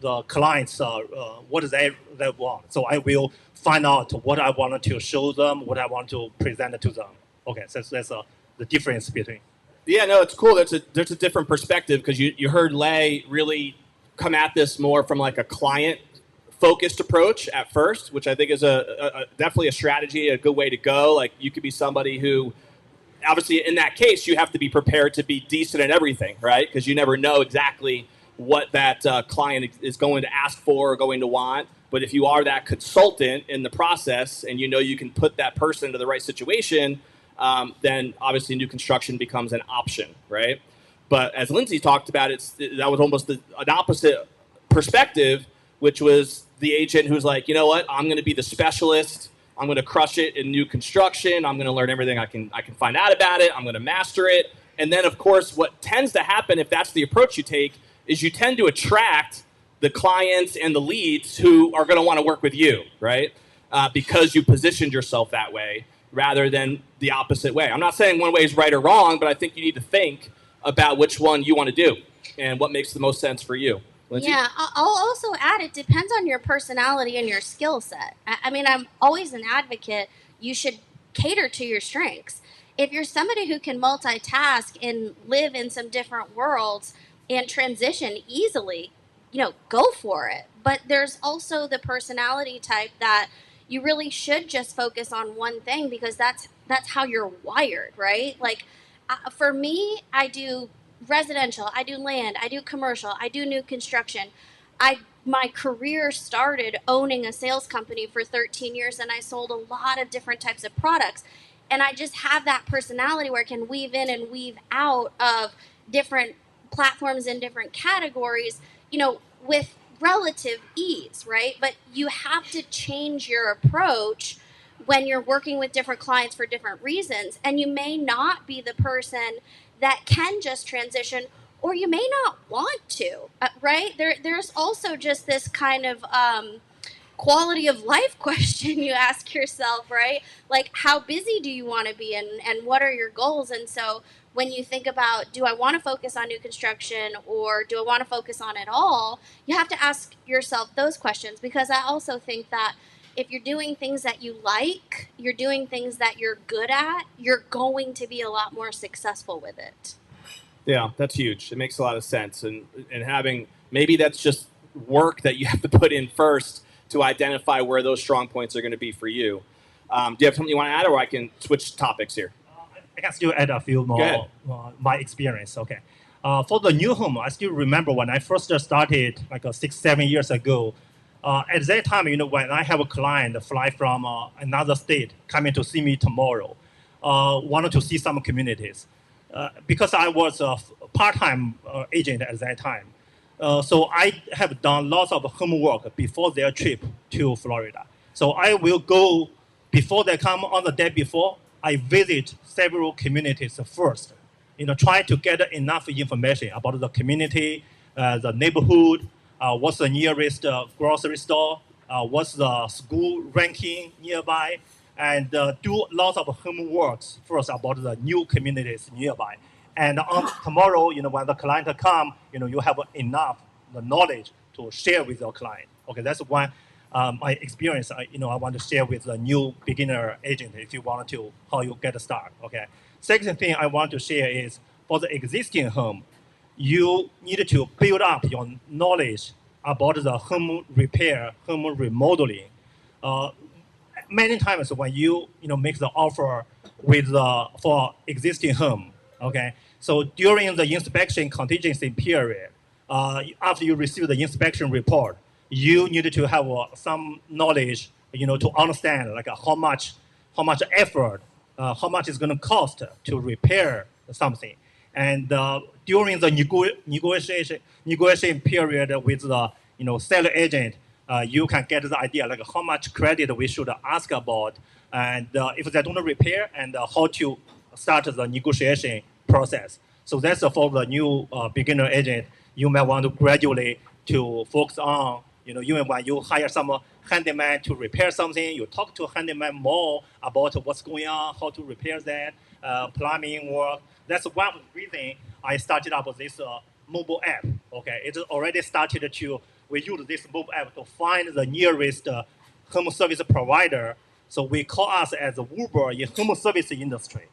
the clients, what they want. So I will find out what I want to show them, what I want to present to them. Okay, so that's the difference between. Yeah, no, it's cool. There's a different perspective because you heard Lei really come at this more from like a client-focused approach at first, which I think is a definitely a strategy, a good way to go. Like you could be somebody who, obviously in that case, you have to be prepared to be decent at everything, right? Because you never know exactly what that client is going to ask for or going to want. But if you are that consultant in the process and you can put that person into the right situation, then obviously new construction becomes an option, right? But as Lindsay talked about, that was almost an opposite perspective, which was the agent who's like, you know what, I'm going to be the specialist. I'm going to crush it in new construction. I'm going to learn everything I can find out about it. I'm going to master it. And then, of course, what tends to happen if that's the approach you take is you tend to attract the clients and the leads who are going to want to work with you, right? Because you positioned yourself that way, rather than the opposite way. I'm not saying one way is right or wrong, but I think you need to think about which one you want to do and what makes the most sense for you. Lindsay? Yeah, I'll also add, it depends on your personality and your skill set. I mean, I'm always an advocate. You should cater to your strengths. If you're somebody who can multitask and live in some different worlds and transition easily, go for it. But there's also the personality type that you really should just focus on one thing because that's how you're wired, right? Like for me, I do residential, I do land, I do commercial, I do new construction. My career started owning a sales company for 13 years and I sold a lot of different types of products. And I just have that personality where I can weave in and weave out of different platforms and different categories, with relative ease, right? But you have to change your approach when you're working with different clients for different reasons. And you may not be the person that can just transition, or you may not want to, right? There's also just this kind of quality of life question you ask yourself, right? Like, how busy do you want to be and what are your goals? And so when you think about, do I want to focus on new construction or do I want to focus on it all? You have to ask yourself those questions, because I also think that if you're doing things that you like, you're doing things that you're good at, you're going to be a lot more successful with it. Yeah, that's huge. It makes a lot of sense. And having, maybe that's just work that you have to put in first to identify where those strong points are going to be for you. Do you have something you want to add, or I can switch topics here? I can still add a few more my experience. Okay, for the new home, I still remember when I first started, like 6-7 years ago. At that time, when I have a client fly from another state coming to see me tomorrow, wanted to see some communities, because I was a part-time agent at that time. So I have done lots of homework before their trip to Florida. So I will go before they come on the day before. I visit several communities first, trying to get enough information about the community, the neighborhood, what's the nearest grocery store, what's the school ranking nearby, and do lots of homework first about the new communities nearby. And on tomorrow, when the client come, you have enough the knowledge to share with your client. Okay, that's one my experience. I want to share with the new beginner agent if you want to how you get started. Okay. Second thing I want to share is for the existing home, you need to build up your knowledge about the home repair, home remodeling. Many times when you make the offer with for existing home, okay. So during the inspection contingency period, after you receive the inspection report, you need to have some knowledge, to understand like how much effort, how much it's going to cost to repair something. And during the negotiation period with the seller agent, you can get the idea like how much credit we should ask about, and if they don't repair, and how to start the negotiation process. So that's for the new beginner agent. You might want to gradually to focus on, even when you hire some handyman to repair something, you talk to handyman more about what's going on, how to repair that, plumbing work. That's one reason I started up this mobile app. Okay, it already started to, we use this mobile app to find the nearest home service provider. So we call us as Uber in home service industry.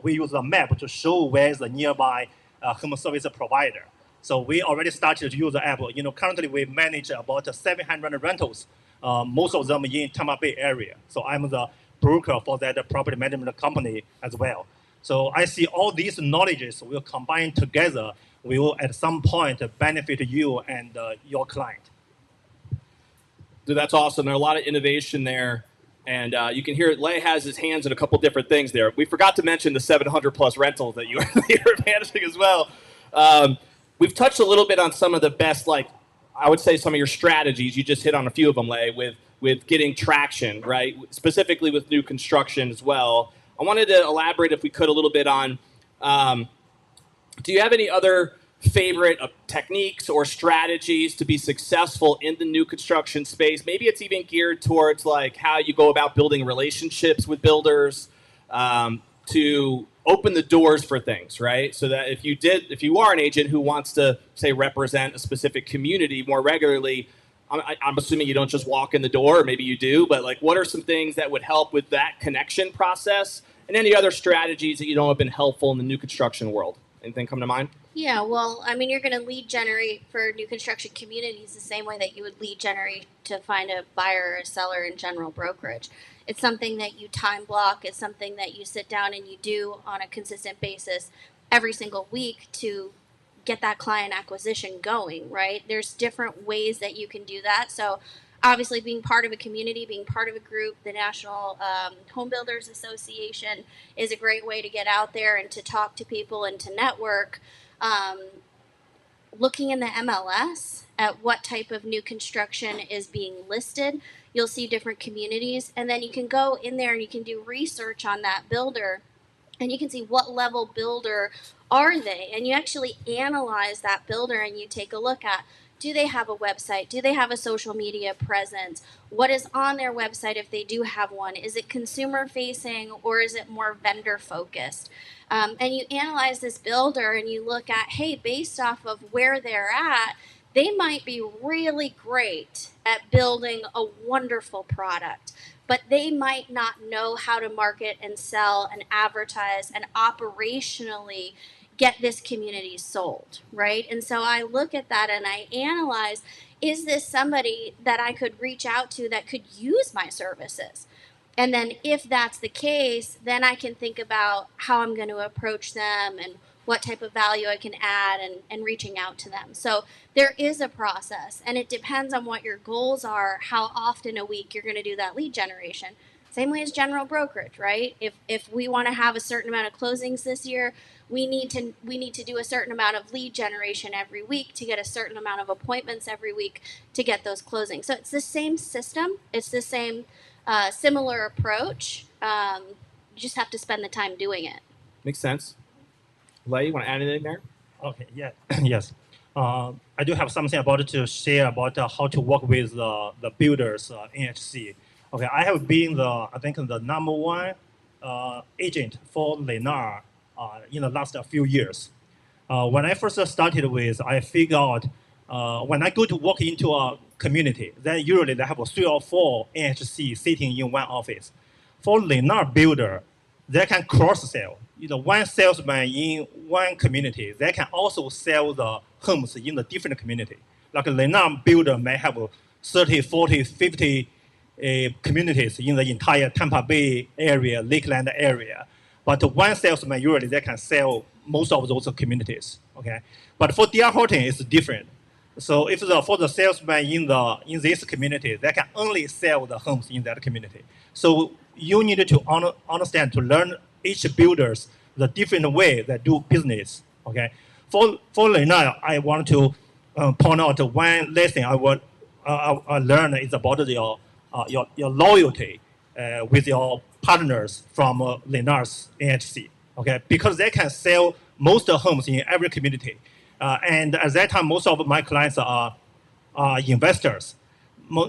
We use a map to show where is the nearby home service provider. So we already started to use the app. Currently we manage about 700 rentals, most of them in Tampa Bay area. So I'm the broker for that property management company as well. So I see all these knowledges will combine together, will at some point benefit you and your client. Dude, that's awesome. There's a lot of innovation there. And you can hear Lei has his hands in a couple different things there. We forgot to mention the 700 plus rentals that you're managing as well. We've touched a little bit on some of the best, I would say some of your strategies. You just hit on a few of them, Lei, with getting traction, right? Specifically with new construction as well. I wanted to elaborate, if we could, a little bit on, do you have any other favorite techniques or strategies to be successful in the new construction space? Maybe it's even geared towards how you go about building relationships with builders, to open the doors for things, right? So that if you are an agent who wants to, say, represent a specific community more regularly, I'm assuming you don't just walk in the door, or maybe you do, but what are some things that would help with that connection process, and any other strategies that you know have been helpful in the new construction world? Anything come to mind? Yeah, well, I mean, you're going to lead generate for new construction communities the same way that you would lead generate to find a buyer or a seller in general brokerage. It's something that you time block. It's something that you sit down and you do on a consistent basis every single week to get that client acquisition going, right? There's different ways that you can do that. So obviously being part of a community, being part of a group, the National Home Builders Association is a great way to get out there and to talk to people and to network. Looking in the MLS at what type of new construction is being listed, you'll see different communities, and then you can go in there and you can do research on that builder, and you can see what level builder are they, and you actually analyze that builder and you take a look at, do they have a website? Do they have a social media presence? What is on their website if they do have one? Is it consumer facing or is it more vendor focused? And you analyze this builder and you look at, hey, based off of where they're at, they might be really great at building a wonderful product, but they might not know how to market and sell and advertise and operationally get this community sold, right? And so I look at that and I analyze, is this somebody that I could reach out to that could use my services? And then if that's the case, then I can think about how I'm going to approach them and what type of value I can add and reaching out to them. So there is a process, and it depends on what your goals are, how often a week you're going to do that lead generation. Same way as general brokerage, right? If we want to have a certain amount of closings this year, we need to do a certain amount of lead generation every week to get a certain amount of appointments every week to get those closings. So it's the same system. It's the same similar approach. You just have to spend the time doing it. Makes sense. Lei, you want to add anything there? Okay, yeah, yes. I do have something about to share about how to work with the builders NHC. Okay, I have been I think the number one agent for Lennar in the last few years. When I first started with, I figured out when I go to walk into a community, then usually they have 3 or 4 NHC sitting in one office. For Lennar builder, they can cross sell. One salesman in one community, they can also sell the homes in the different community. Like a Lennar builder may have 30, 40, 50 communities in the entire Tampa Bay area, Lakeland area. But one salesman, usually they can sell most of those communities, okay? But for DR Horton, it's different. So if for the salesman in this community, they can only sell the homes in that community. So you need to understand, to learn each builders the different way they do business, okay? For Lennar, I want to point out one lesson I learned is about your loyalty with your partners from Lennar's NHC, okay? Because they can sell most homes in every community. And at that time, most of my clients are investors.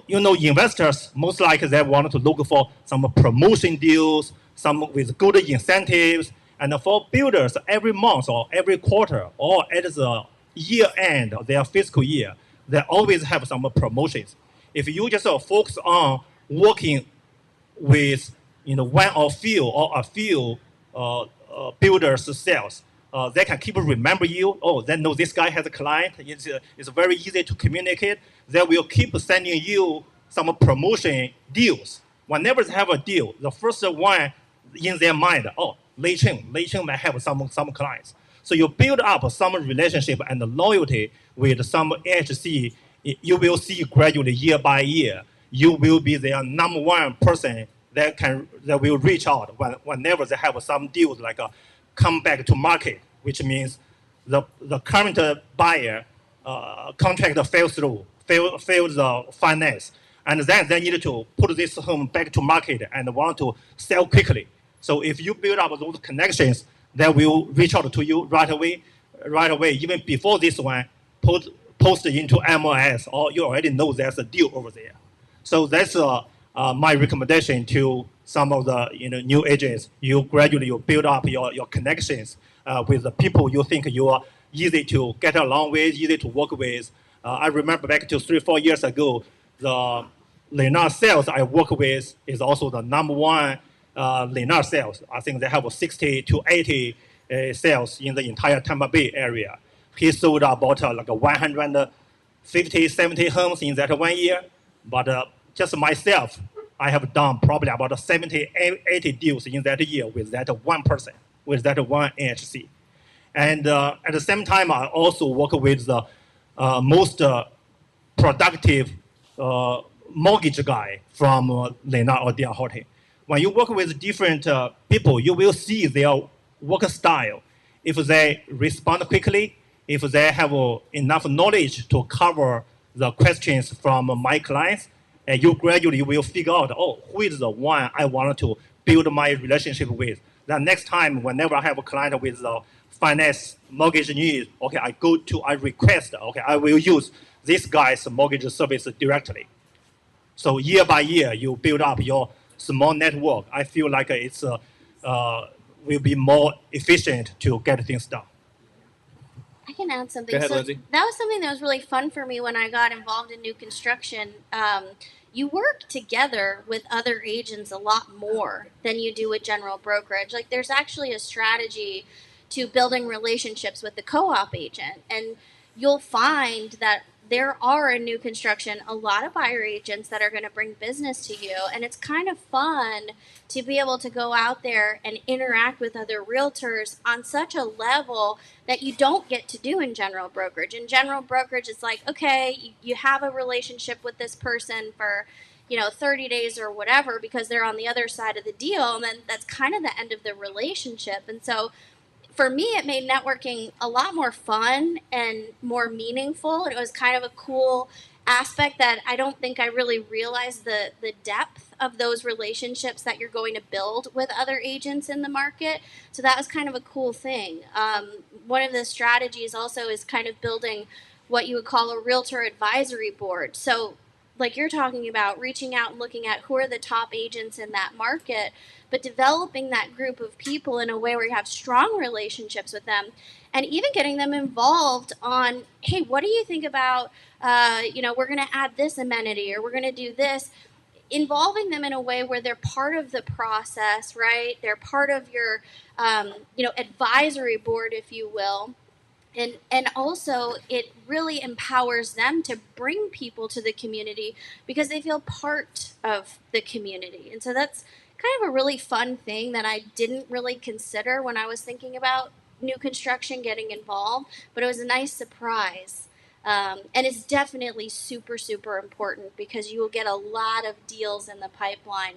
Investors, most likely they want to look for some promotion deals, some with good incentives. And for builders, every month or every quarter or at the year end of their fiscal year, they always have some promotions. If you just focus on working with one or a few builders sales, they can keep remember you. Oh, they know this guy has a client. It's very easy to communicate. They will keep sending you some promotion deals. Whenever they have a deal, the first one in their mind, oh, Lei Cheng might have some clients. So you build up some relationship and loyalty with some HC. You will see gradually, year by year, you will be their number one person that will reach out whenever they have some deals like come back to market, which means the current buyer contract fails the finance, and then they need to put this home back to market and want to sell quickly. So if you build up those connections, they will reach out to you right away, even before this one post into MLS, or you already know there's a deal over there. So that's my recommendation to some of the new agents. You gradually build up your connections with the people you think you are easy to get along with, easy to work with. I remember back to 3-4 years ago, the Lennar sales I work with is also the number one Lennar sales. I think they have 60 to 80 sales in the entire Tampa Bay area. He sold about like 150, 70 homes in that 1 year. But just myself, I have done probably about 70, 80 deals in that year with that one person, with that one NHC. And at the same time, I also work with the most productive mortgage guy from Lennar or DR Horton. When you work with different people, you will see their work style. If they respond quickly, if they have enough knowledge to cover the questions from my clients, and you gradually will figure out, oh, who is the one I want to build my relationship with. Then next time, whenever I have a client with the finance mortgage needs, okay, I request, okay, I will use this guy's mortgage service directly. So year by year, you build up your small network. I feel like it's will be more efficient to get things done. I can add something. Go ahead, So Lindsay. that was something that was really fun for me when I got involved in new construction. You work together with other agents a lot more than you do with general brokerage. Like there's actually a strategy to building relationships with the co-op agent, and you'll find that there are in new construction a lot of buyer agents that are going to bring business to you, and it's kind of fun to be able to go out there and interact with other realtors on such a level that you don't get to do in general brokerage. In general brokerage, it's like, okay, you have a relationship with this person for 30 days or whatever because they're on the other side of the deal, and then that's kind of the end of the relationship. And so for me, it made networking a lot more fun and more meaningful. It was kind of a cool aspect that I don't think I really realized the depth of those relationships that you're going to build with other agents in the market. So that was kind of a cool thing. One of the strategies also is kind of building what you would call a realtor advisory board. So like you're talking about, reaching out and looking at who are the top agents in that market, but developing that group of people in a way where you have strong relationships with them, and even getting them involved on, hey, what do you think about, we're going to add this amenity or we're going to do this, involving them in a way where they're part of the process, right? They're part of your, advisory board, if you will. And also it really empowers them to bring people to the community because they feel part of the community. And so that's kind of a really fun thing that I didn't really consider when I was thinking about new construction getting involved, but it was a nice surprise. And it's definitely super, super important because you will get a lot of deals in the pipeline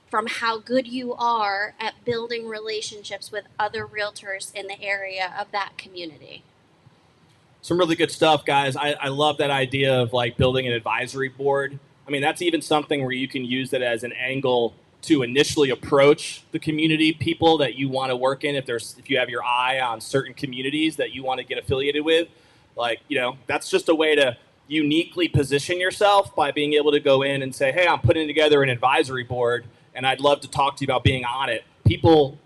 from how good you are at building relationships with other realtors in the area of that community. Some really good stuff, guys. I love that idea of like building an advisory board. I mean, that's even something where you can use it as an angle to initially approach the community people that you want to work in. If you have your eye on certain communities that you want to get affiliated with, like, that's just a way to uniquely position yourself by being able to go in and say, hey, I'm putting together an advisory board and I'd love to talk to you about being on it. People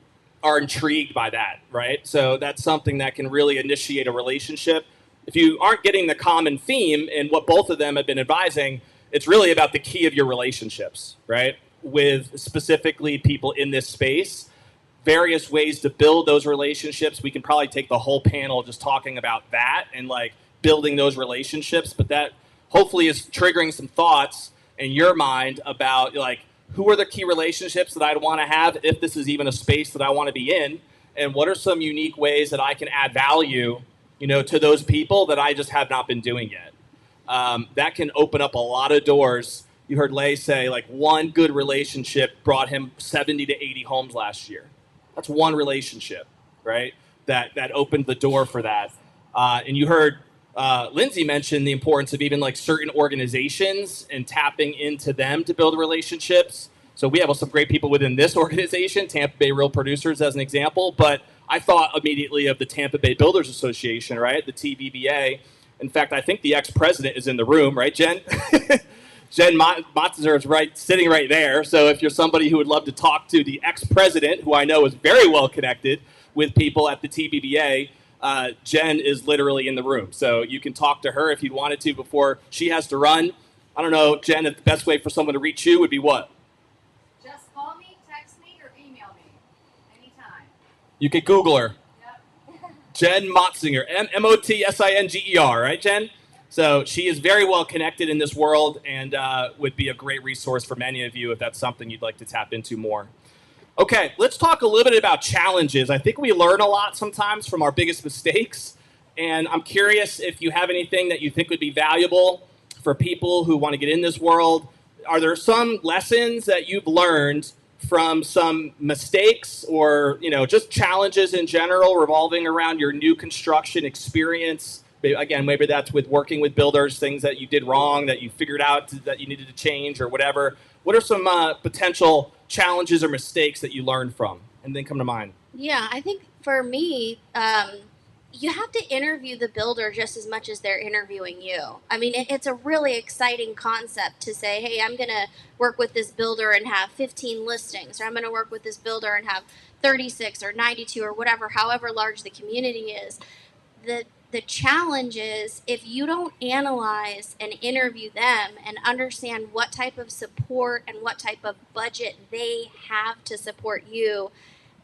are intrigued by that, right? So that's something that can really initiate a relationship. If you aren't getting the common theme in what both of them have been advising, it's really about the key of your relationships, right? With specifically people in this space, various ways to build those relationships. We can probably take the whole panel just talking about that and like building those relationships, but that hopefully is triggering some thoughts in your mind about like, who are the key relationships that I'd want to have if this is even a space that I want to be in? And what are some unique ways that I can add value to those people that I just have not been doing yet? That can open up a lot of doors. You heard Lay say like one good relationship brought him 70 to 80 homes last year. That's one relationship, right? That opened the door for that. And you heard Lindsay mention the importance of even like certain organizations and tapping into them to build relationships. So we have some great people within this organization, Tampa Bay Real Producers as an example, but I thought immediately of the Tampa Bay Builders Association, right? The TBBA. In fact, I think the ex-president is in the room, right, Jen? Jen Motzer is sitting right there. So if you're somebody who would love to talk to the ex-president, who I know is very well connected with people at the TBBA, Jen is literally in the room. So you can talk to her if you wanted to before she has to run. I don't know, Jen, if the best way for someone to reach you would be what? Just call me, text me, or email me anytime. You could Google her. Yep. Jen Motsinger, Motsinger, right, Jen? So she is very well connected in this world and would be a great resource for many of you if that's something you'd like to tap into more. Okay, let's talk a little bit about challenges. I think we learn a lot sometimes from our biggest mistakes, and I'm curious if you have anything that you think would be valuable for people who want to get in this world. Are there some lessons that you've learned from some mistakes or just challenges in general revolving around your new construction experience? Again, maybe that's with working with builders, things that you did wrong that you figured out that you needed to change or whatever. What are some potential challenges or mistakes that you learned from and then come to mind? Yeah, I think for me, you have to interview the builder just as much as they're interviewing you. I mean, it's a really exciting concept to say, hey, I'm going to work with this builder and have 15 listings, or I'm going to work with this builder and have 36 or 92 or whatever, however large the community is. The challenge is if you don't analyze and interview them and understand what type of support and what type of budget they have to support you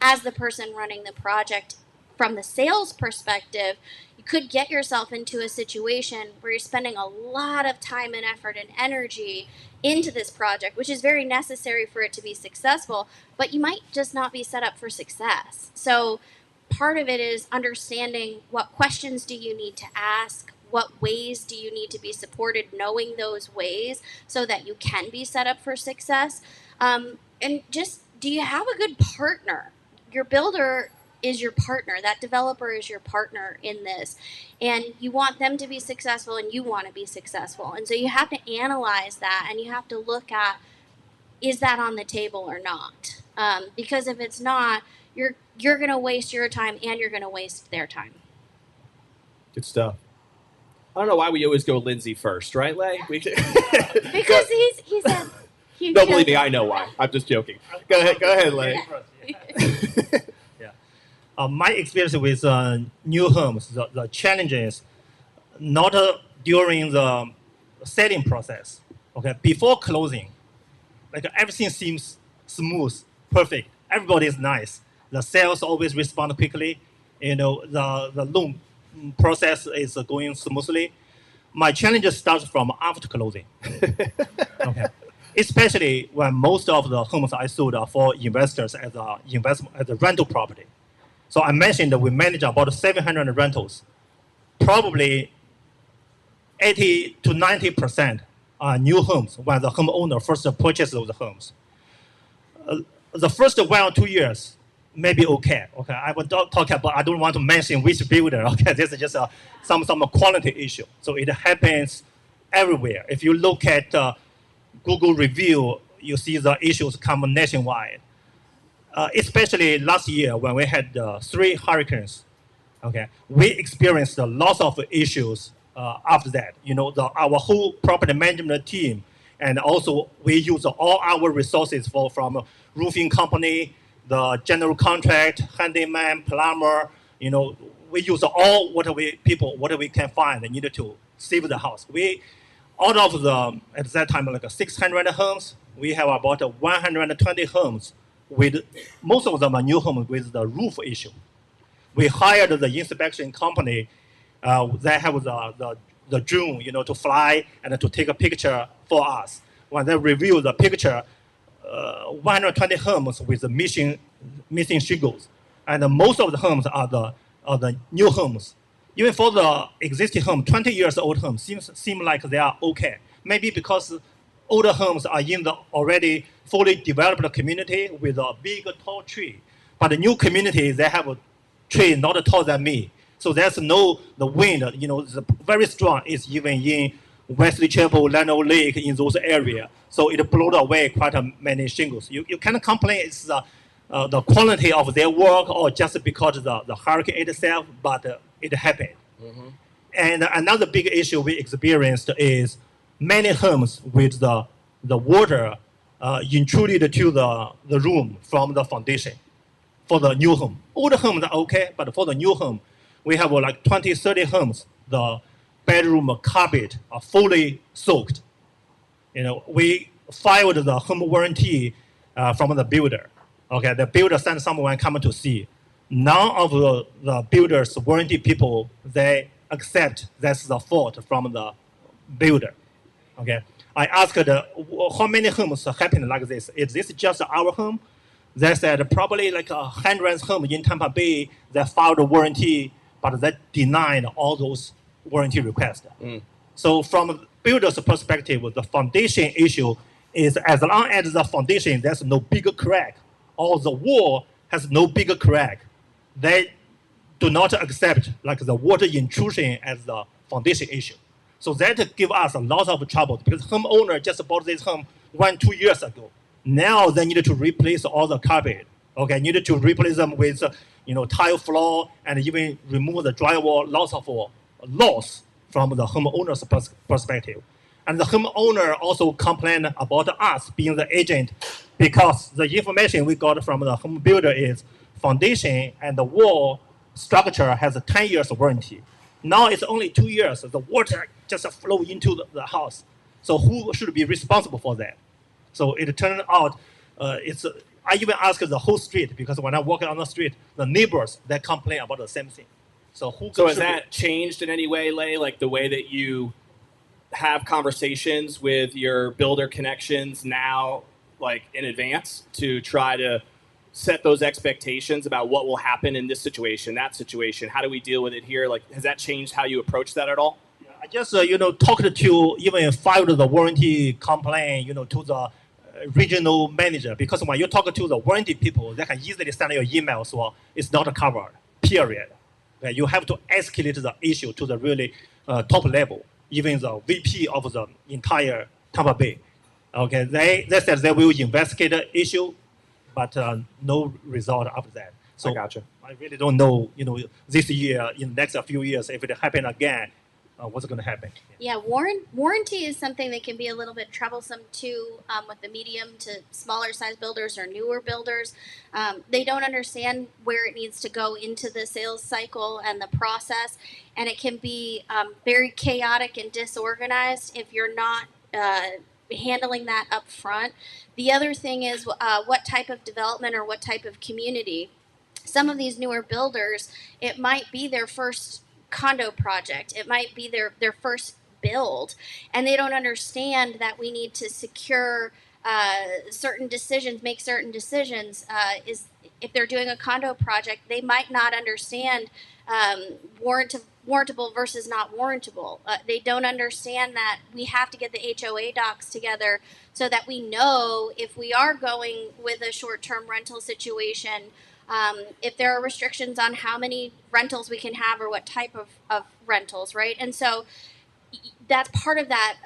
as the person running the project from the sales perspective, you could get yourself into a situation where you're spending a lot of time and effort and energy into this project, which is very necessary for it to be successful, but you might just not be set up for success. So part of it is understanding what questions do you need to ask, what ways do you need to be supported, knowing those ways so that you can be set up for success. And just, do you have a good partner? Your builder is your partner. That developer is your partner in this. And you want them to be successful and you want to be successful. And so you have to analyze that and you have to look at, is that on the table or not? Because if it's not, you're going to waste your time and you're going to waste their time. Good stuff. I don't know why we always go Lindsay first, right, Lay? Because he's a huge. No, believe me, I know why. I'm just joking. Go ahead, Lay. My experience with new homes, the challenges, not during the selling process. Okay, before closing, like everything seems smooth, perfect. Everybody is nice. The sales always respond quickly. The loan process is going smoothly. My challenge starts from after closing. Okay, especially when most of the homes I sold are for investors as a rental property. So I mentioned that we manage about 700 rentals. Probably 80 to 90% are new homes when the homeowner first purchases those homes. The first 1 or 2 years may be okay. Okay, I will talk about. I don't want to mention which builder. Okay, this is just some quality issue. So it happens everywhere. If you look at Google review, you see the issues come nationwide. Especially last year when we had 3 hurricanes, okay, we experienced a lot of issues after that. Our whole property management team, and also we use all our resources from roofing company, the general contract, handyman, plumber. We use all what we can find and needed to save the house. Out of the at that time like 600 homes, we have about 120 homes. With most of them are new homes with the roof issue. We hired the inspection company. They have the drone, to fly and to take a picture for us. When they review the picture, 120 homes with the missing shingles, and most of the homes are the new homes. Even for the existing home, 20 years old homes seem like they are okay. Maybe because older homes are in the already fully developed community with a big tall tree. But the new community, they have a tree not taller than me. So there's the wind, is very strong. It's even in Wesley Chapel, Lano Lake, in those areas. So it blows away quite many shingles. You cannot complain it's the quality of their work or just because the hurricane itself, but it happened. Mm-hmm. And another big issue we experienced is many homes with the water intruded to the room from the foundation for the new home. Older homes are okay, but for the new home, we have like 20, 30 homes. The bedroom carpet are fully soaked. We filed the home warranty from the builder. Okay, the builder sent someone come to see. None of the builder's warranty people, they accept that's the fault from the builder. Okay, I asked how many homes happen like this. Is this just our home? They said probably like 100 homes in Tampa Bay that filed a warranty, but they denied all those warranty requests. Mm. So from builder's perspective, the foundation issue is as long as the foundation there's no bigger crack or the wall has no bigger crack, they do not accept like the water intrusion as the foundation issue. So that give us a lot of trouble because homeowner just bought this home 1-2 years ago. Now they need to replace all the carpet. Okay, needed to replace them with tile floor and even remove the drywall. Lots of loss from the homeowner's perspective. And the homeowner also complained about us being the agent because the information we got from the home builder is foundation and the wall structure has a 10 years warranty. Now it's only 2 years. The water just flow into the house. So who should be responsible for that? So it turned out I even asked the whole street because when I walk on the street, the neighbors, they complain about the same thing. So has that changed in any way, Lay? Like the way that you have conversations with your builder connections now, like in advance to try to set those expectations about what will happen in this situation, that situation? How do we deal with it here? Like, has that changed how you approach that at all? I just, talked to, even filed the warranty complaint, to the regional manager, because when you talk to the warranty people, they can easily send you an email so it's not covered, period. You have to escalate the issue to the really top level, even the VP of the entire Tampa Bay. Okay, they said they will investigate the issue, but no result after that. So I gotcha. I really don't know, this year, in the next few years, if it happen again, what's going to happen? Yeah, warranty is something that can be a little bit troublesome too with the medium to smaller size builders or newer builders. They don't understand where it needs to go into the sales cycle and the process, and it can be very chaotic and disorganized if you're not handling that up front. The other thing is what type of development or what type of community. Some of these newer builders, it might be their first condo project. It might be their first build, and they don't understand that we need to secure certain decisions, make certain decisions. Is if they're doing a condo project, they might not understand warrantable versus not warrantable. They don't understand that we have to get the HOA docs together so that we know if we are going with a short-term rental situation, if there are restrictions on how many rentals we can have or what type of rentals, right? And so that's part of that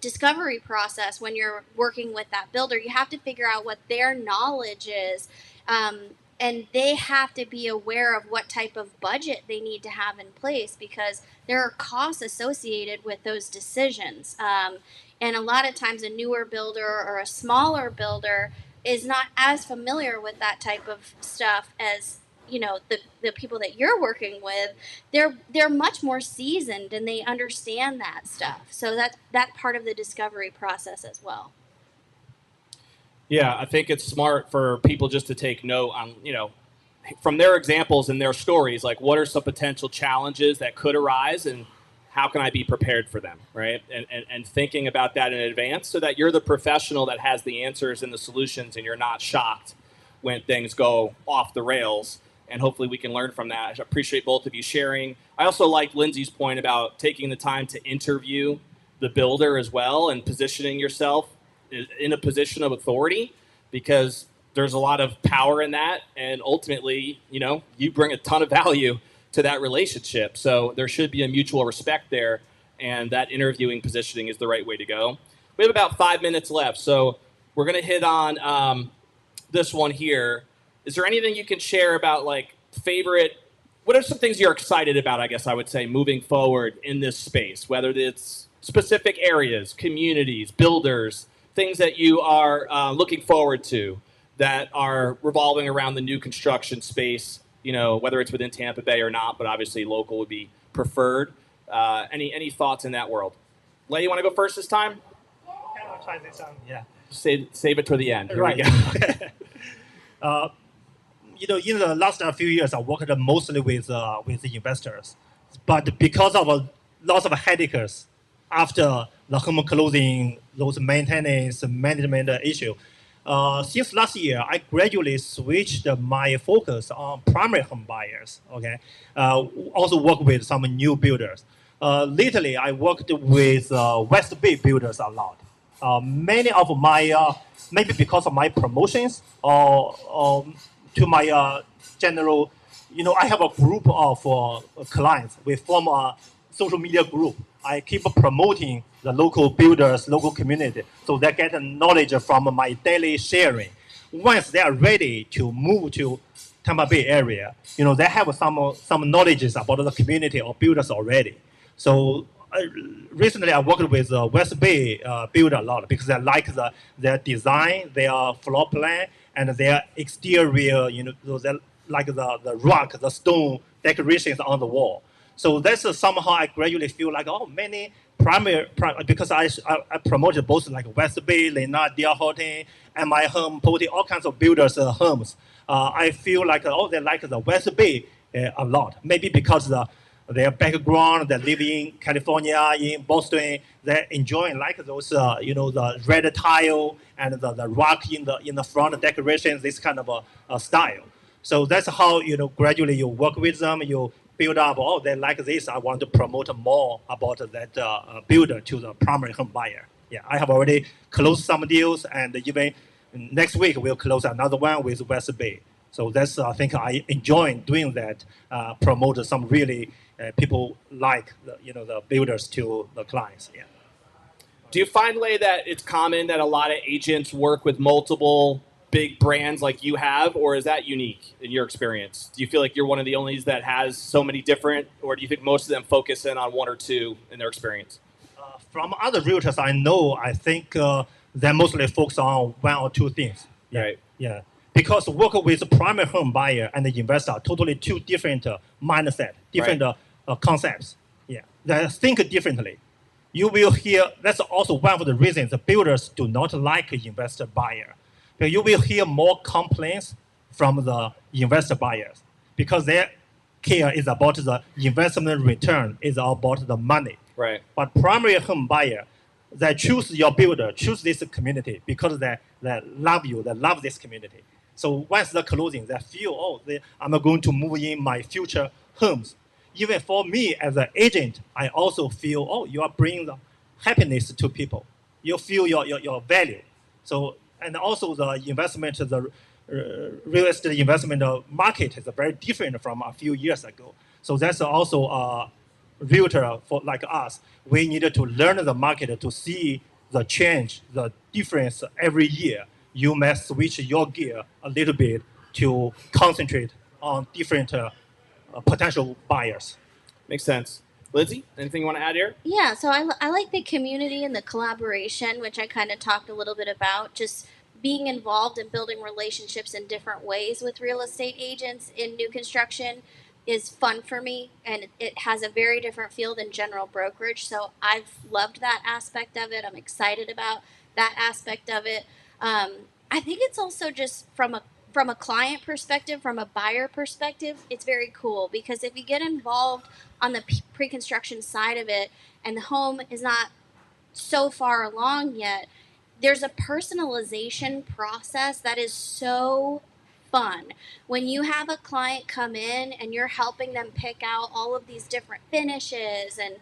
discovery process when you're working with that builder. You have to figure out what their knowledge is, and they have to be aware of what type of budget they need to have in place, because there are costs associated with those decisions. And a lot of times a newer builder or a smaller builder is not as familiar with that type of stuff as the people that you're working with. They're much more seasoned and they understand that stuff. So that's part of the discovery process as well. Yeah, I think it's smart for people just to take note on, from their examples and their stories, like what are some potential challenges that could arise and how can I be prepared for them, right? And thinking about that in advance so that you're the professional that has the answers and the solutions and you're not shocked when things go off the rails. And hopefully we can learn from that. I appreciate both of you sharing. I also like Lindsay's point about taking the time to interview the builder as well and positioning yourself in a position of authority, because there's a lot of power in that. And ultimately, you bring a ton of value to that relationship. So there should be a mutual respect there, and that interviewing positioning is the right way to go. We have about 5 minutes left, so we're going to hit on this one here. Is there anything you can share about what are some things you're excited about, I guess I would say, moving forward in this space, whether it's specific areas, communities, builders, things that you are looking forward to that are revolving around the new construction space, whether it's within Tampa Bay or not, but obviously local would be preferred. Any thoughts in that world? Lei, you want to go first this time? Okay, I'll try this one. Yeah. Save it to the end. Here right. we go. In the last few years, I worked mostly with the investors, but because of lots of headaches after the home closing, those maintenance management issue. Since last year, I gradually switched my focus on primary home buyers. Okay, also work with some new builders. Lately, I worked with West Bay builders a lot. Many of my maybe because of my promotions or to my general, I have a group of clients. We form a social media group. I keep promoting the local builders, local community, so they get knowledge from my daily sharing. Once they are ready to move to Tampa Bay area, they have some knowledge about the community or builders already. So recently I worked with West Bay builder a lot because I like their design, their floor plan, and their exterior, they like the rock, the stone decorations on the wall. So that's somehow I gradually feel like, many primary because I promoted both like West Bay, Lena, D.R. Horton, and my home, Poti, all kinds of builders' homes. I feel like, they like the West Bay a lot. Maybe because their background, they live in California, in Boston, they're enjoying like those, the red tile and the rock in the front decorations, this kind of a style. So that's how, gradually you work with them, you build up, they like this, I want to promote more about that builder to the primary home buyer. Yeah, I have already closed some deals and even Next week we'll close another one with West Bay. So that's I think I enjoy doing that. Promote some really people like the builders to the clients. Yeah. Do you find, Lei, that it's common that a lot of agents work with multiple big brands like you have, or is that unique in your experience? Do you feel like you're one of the onlys that has so many different, or do you think most of them focus in on one or two in their experience? From other realtors I know, I think they mostly focus on one or two things. Yeah. Right. Yeah. Because work with a primary home buyer and the investor are totally two different mindset, different concepts. Yeah. They think differently. You will hear, that's also one of the reasons the builders do not like investor buyer. But you will hear more complaints from the investor buyers because their care is about the investment return, is about the money. Right. But primary home buyer, they choose your builder, choose this community because they love you, they love this community. So once the closing, they feel, I'm going to move in my future homes. Even for me as an agent, I also feel, you are bringing the happiness to people. You feel your value. So, and also the investment, the real estate investment market is very different from a few years ago. So that's also a realtor for like us. We needed to learn the market to see the change, the difference every year. You may switch your gear a little bit to concentrate on different potential buyers. Makes sense. Lindsay, anything you want to add here? Yeah, so I like the community and the collaboration, which I kind of talked a little bit about, just being involved in building relationships in different ways with real estate agents in new construction is fun for me, and it has a very different feel than general brokerage. So I've loved that aspect of it. I'm excited about that aspect of it. I think it's also just from a client perspective, from a buyer perspective, it's very cool because if you get involved on the pre-construction side of it and the home is not so far along yet, there's a personalization process that is so fun. When you have a client come in and you're helping them pick out all of these different finishes and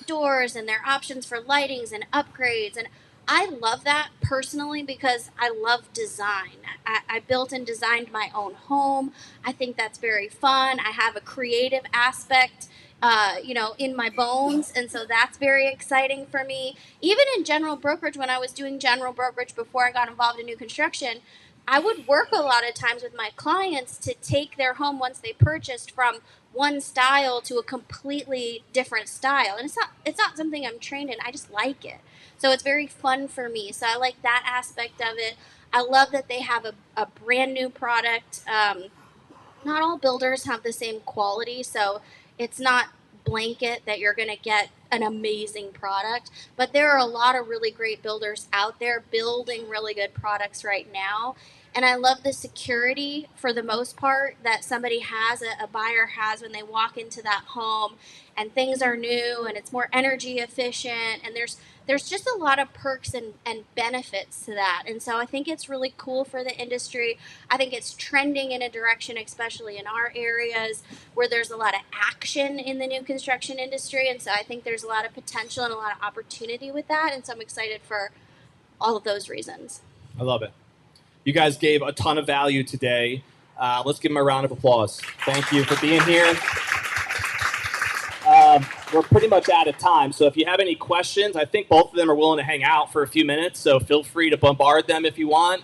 doors and their options for lightings and upgrades, and I love that personally because I love design. I built and designed my own home. I think that's very fun. I have a creative aspect in my bones. And so that's very exciting for me. Even in general brokerage, when I was doing general brokerage before I got involved in new construction, I would work a lot of times with my clients to take their home once they purchased from one style to a completely different style. And it's not something I'm trained in. I just like it. So it's very fun for me. So I like that aspect of it. I love that they have a brand new product. Not all builders have the same quality, so it's not blanket that you're going to get an amazing product, but there are a lot of really great builders out there building really good products right now. And I love the security for the most part that somebody has, a buyer has when they walk into that home and things are new and it's more energy efficient, and there's just a lot of perks and benefits to that. And so I think it's really cool for the industry. I think it's trending in a direction, especially in our areas where there's a lot of action in the new construction industry. And so I think there's a lot of potential and a lot of opportunity with that. And so I'm excited for all of those reasons. I love it. You guys gave a ton of value today. Let's give them a round of applause. Thank you for being here. We're pretty much out of time, so if you have any questions, I think both of them are willing to hang out for a few minutes, so feel free to bombard them if you want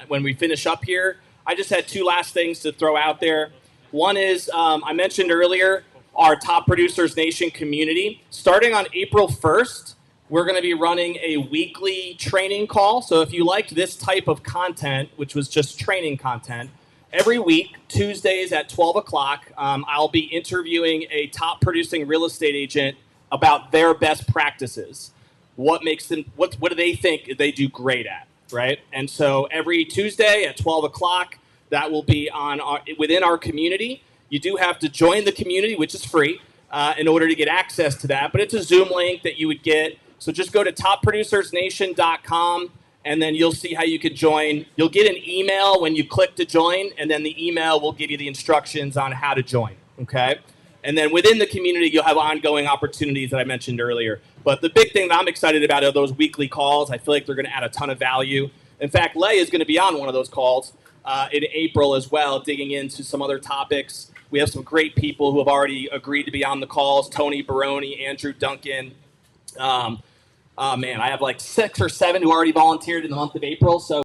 when we finish up here. I just had two last things to throw out there. One is, I mentioned earlier, our Top Producers Nation community. Starting on April 1st, we're going to be running a weekly training call. So if you liked this type of content, which was just training content, every week, Tuesdays at 12 o'clock, I'll be interviewing a top producing real estate agent about their best practices. What makes them, what do they think they do great at, right? And so every Tuesday at 12 o'clock, that will be on within our community. You do have to join the community, which is free, in order to get access to that. But it's a Zoom link that you would get. So just go to topproducersnation.com, and then you'll see how you can join. You'll get an email when you click to join, and then the email will give you the instructions on how to join, okay? And then within the community, you'll have ongoing opportunities that I mentioned earlier. But the big thing that I'm excited about are those weekly calls. I feel like they're going to add a ton of value. In fact, Lay is going to be on one of those calls in April as well, digging into some other topics. We have some great people who have already agreed to be on the calls: Tony Baroni, Andrew Duncan. Oh man, I have like 6 or 7 who already volunteered in the month of April. So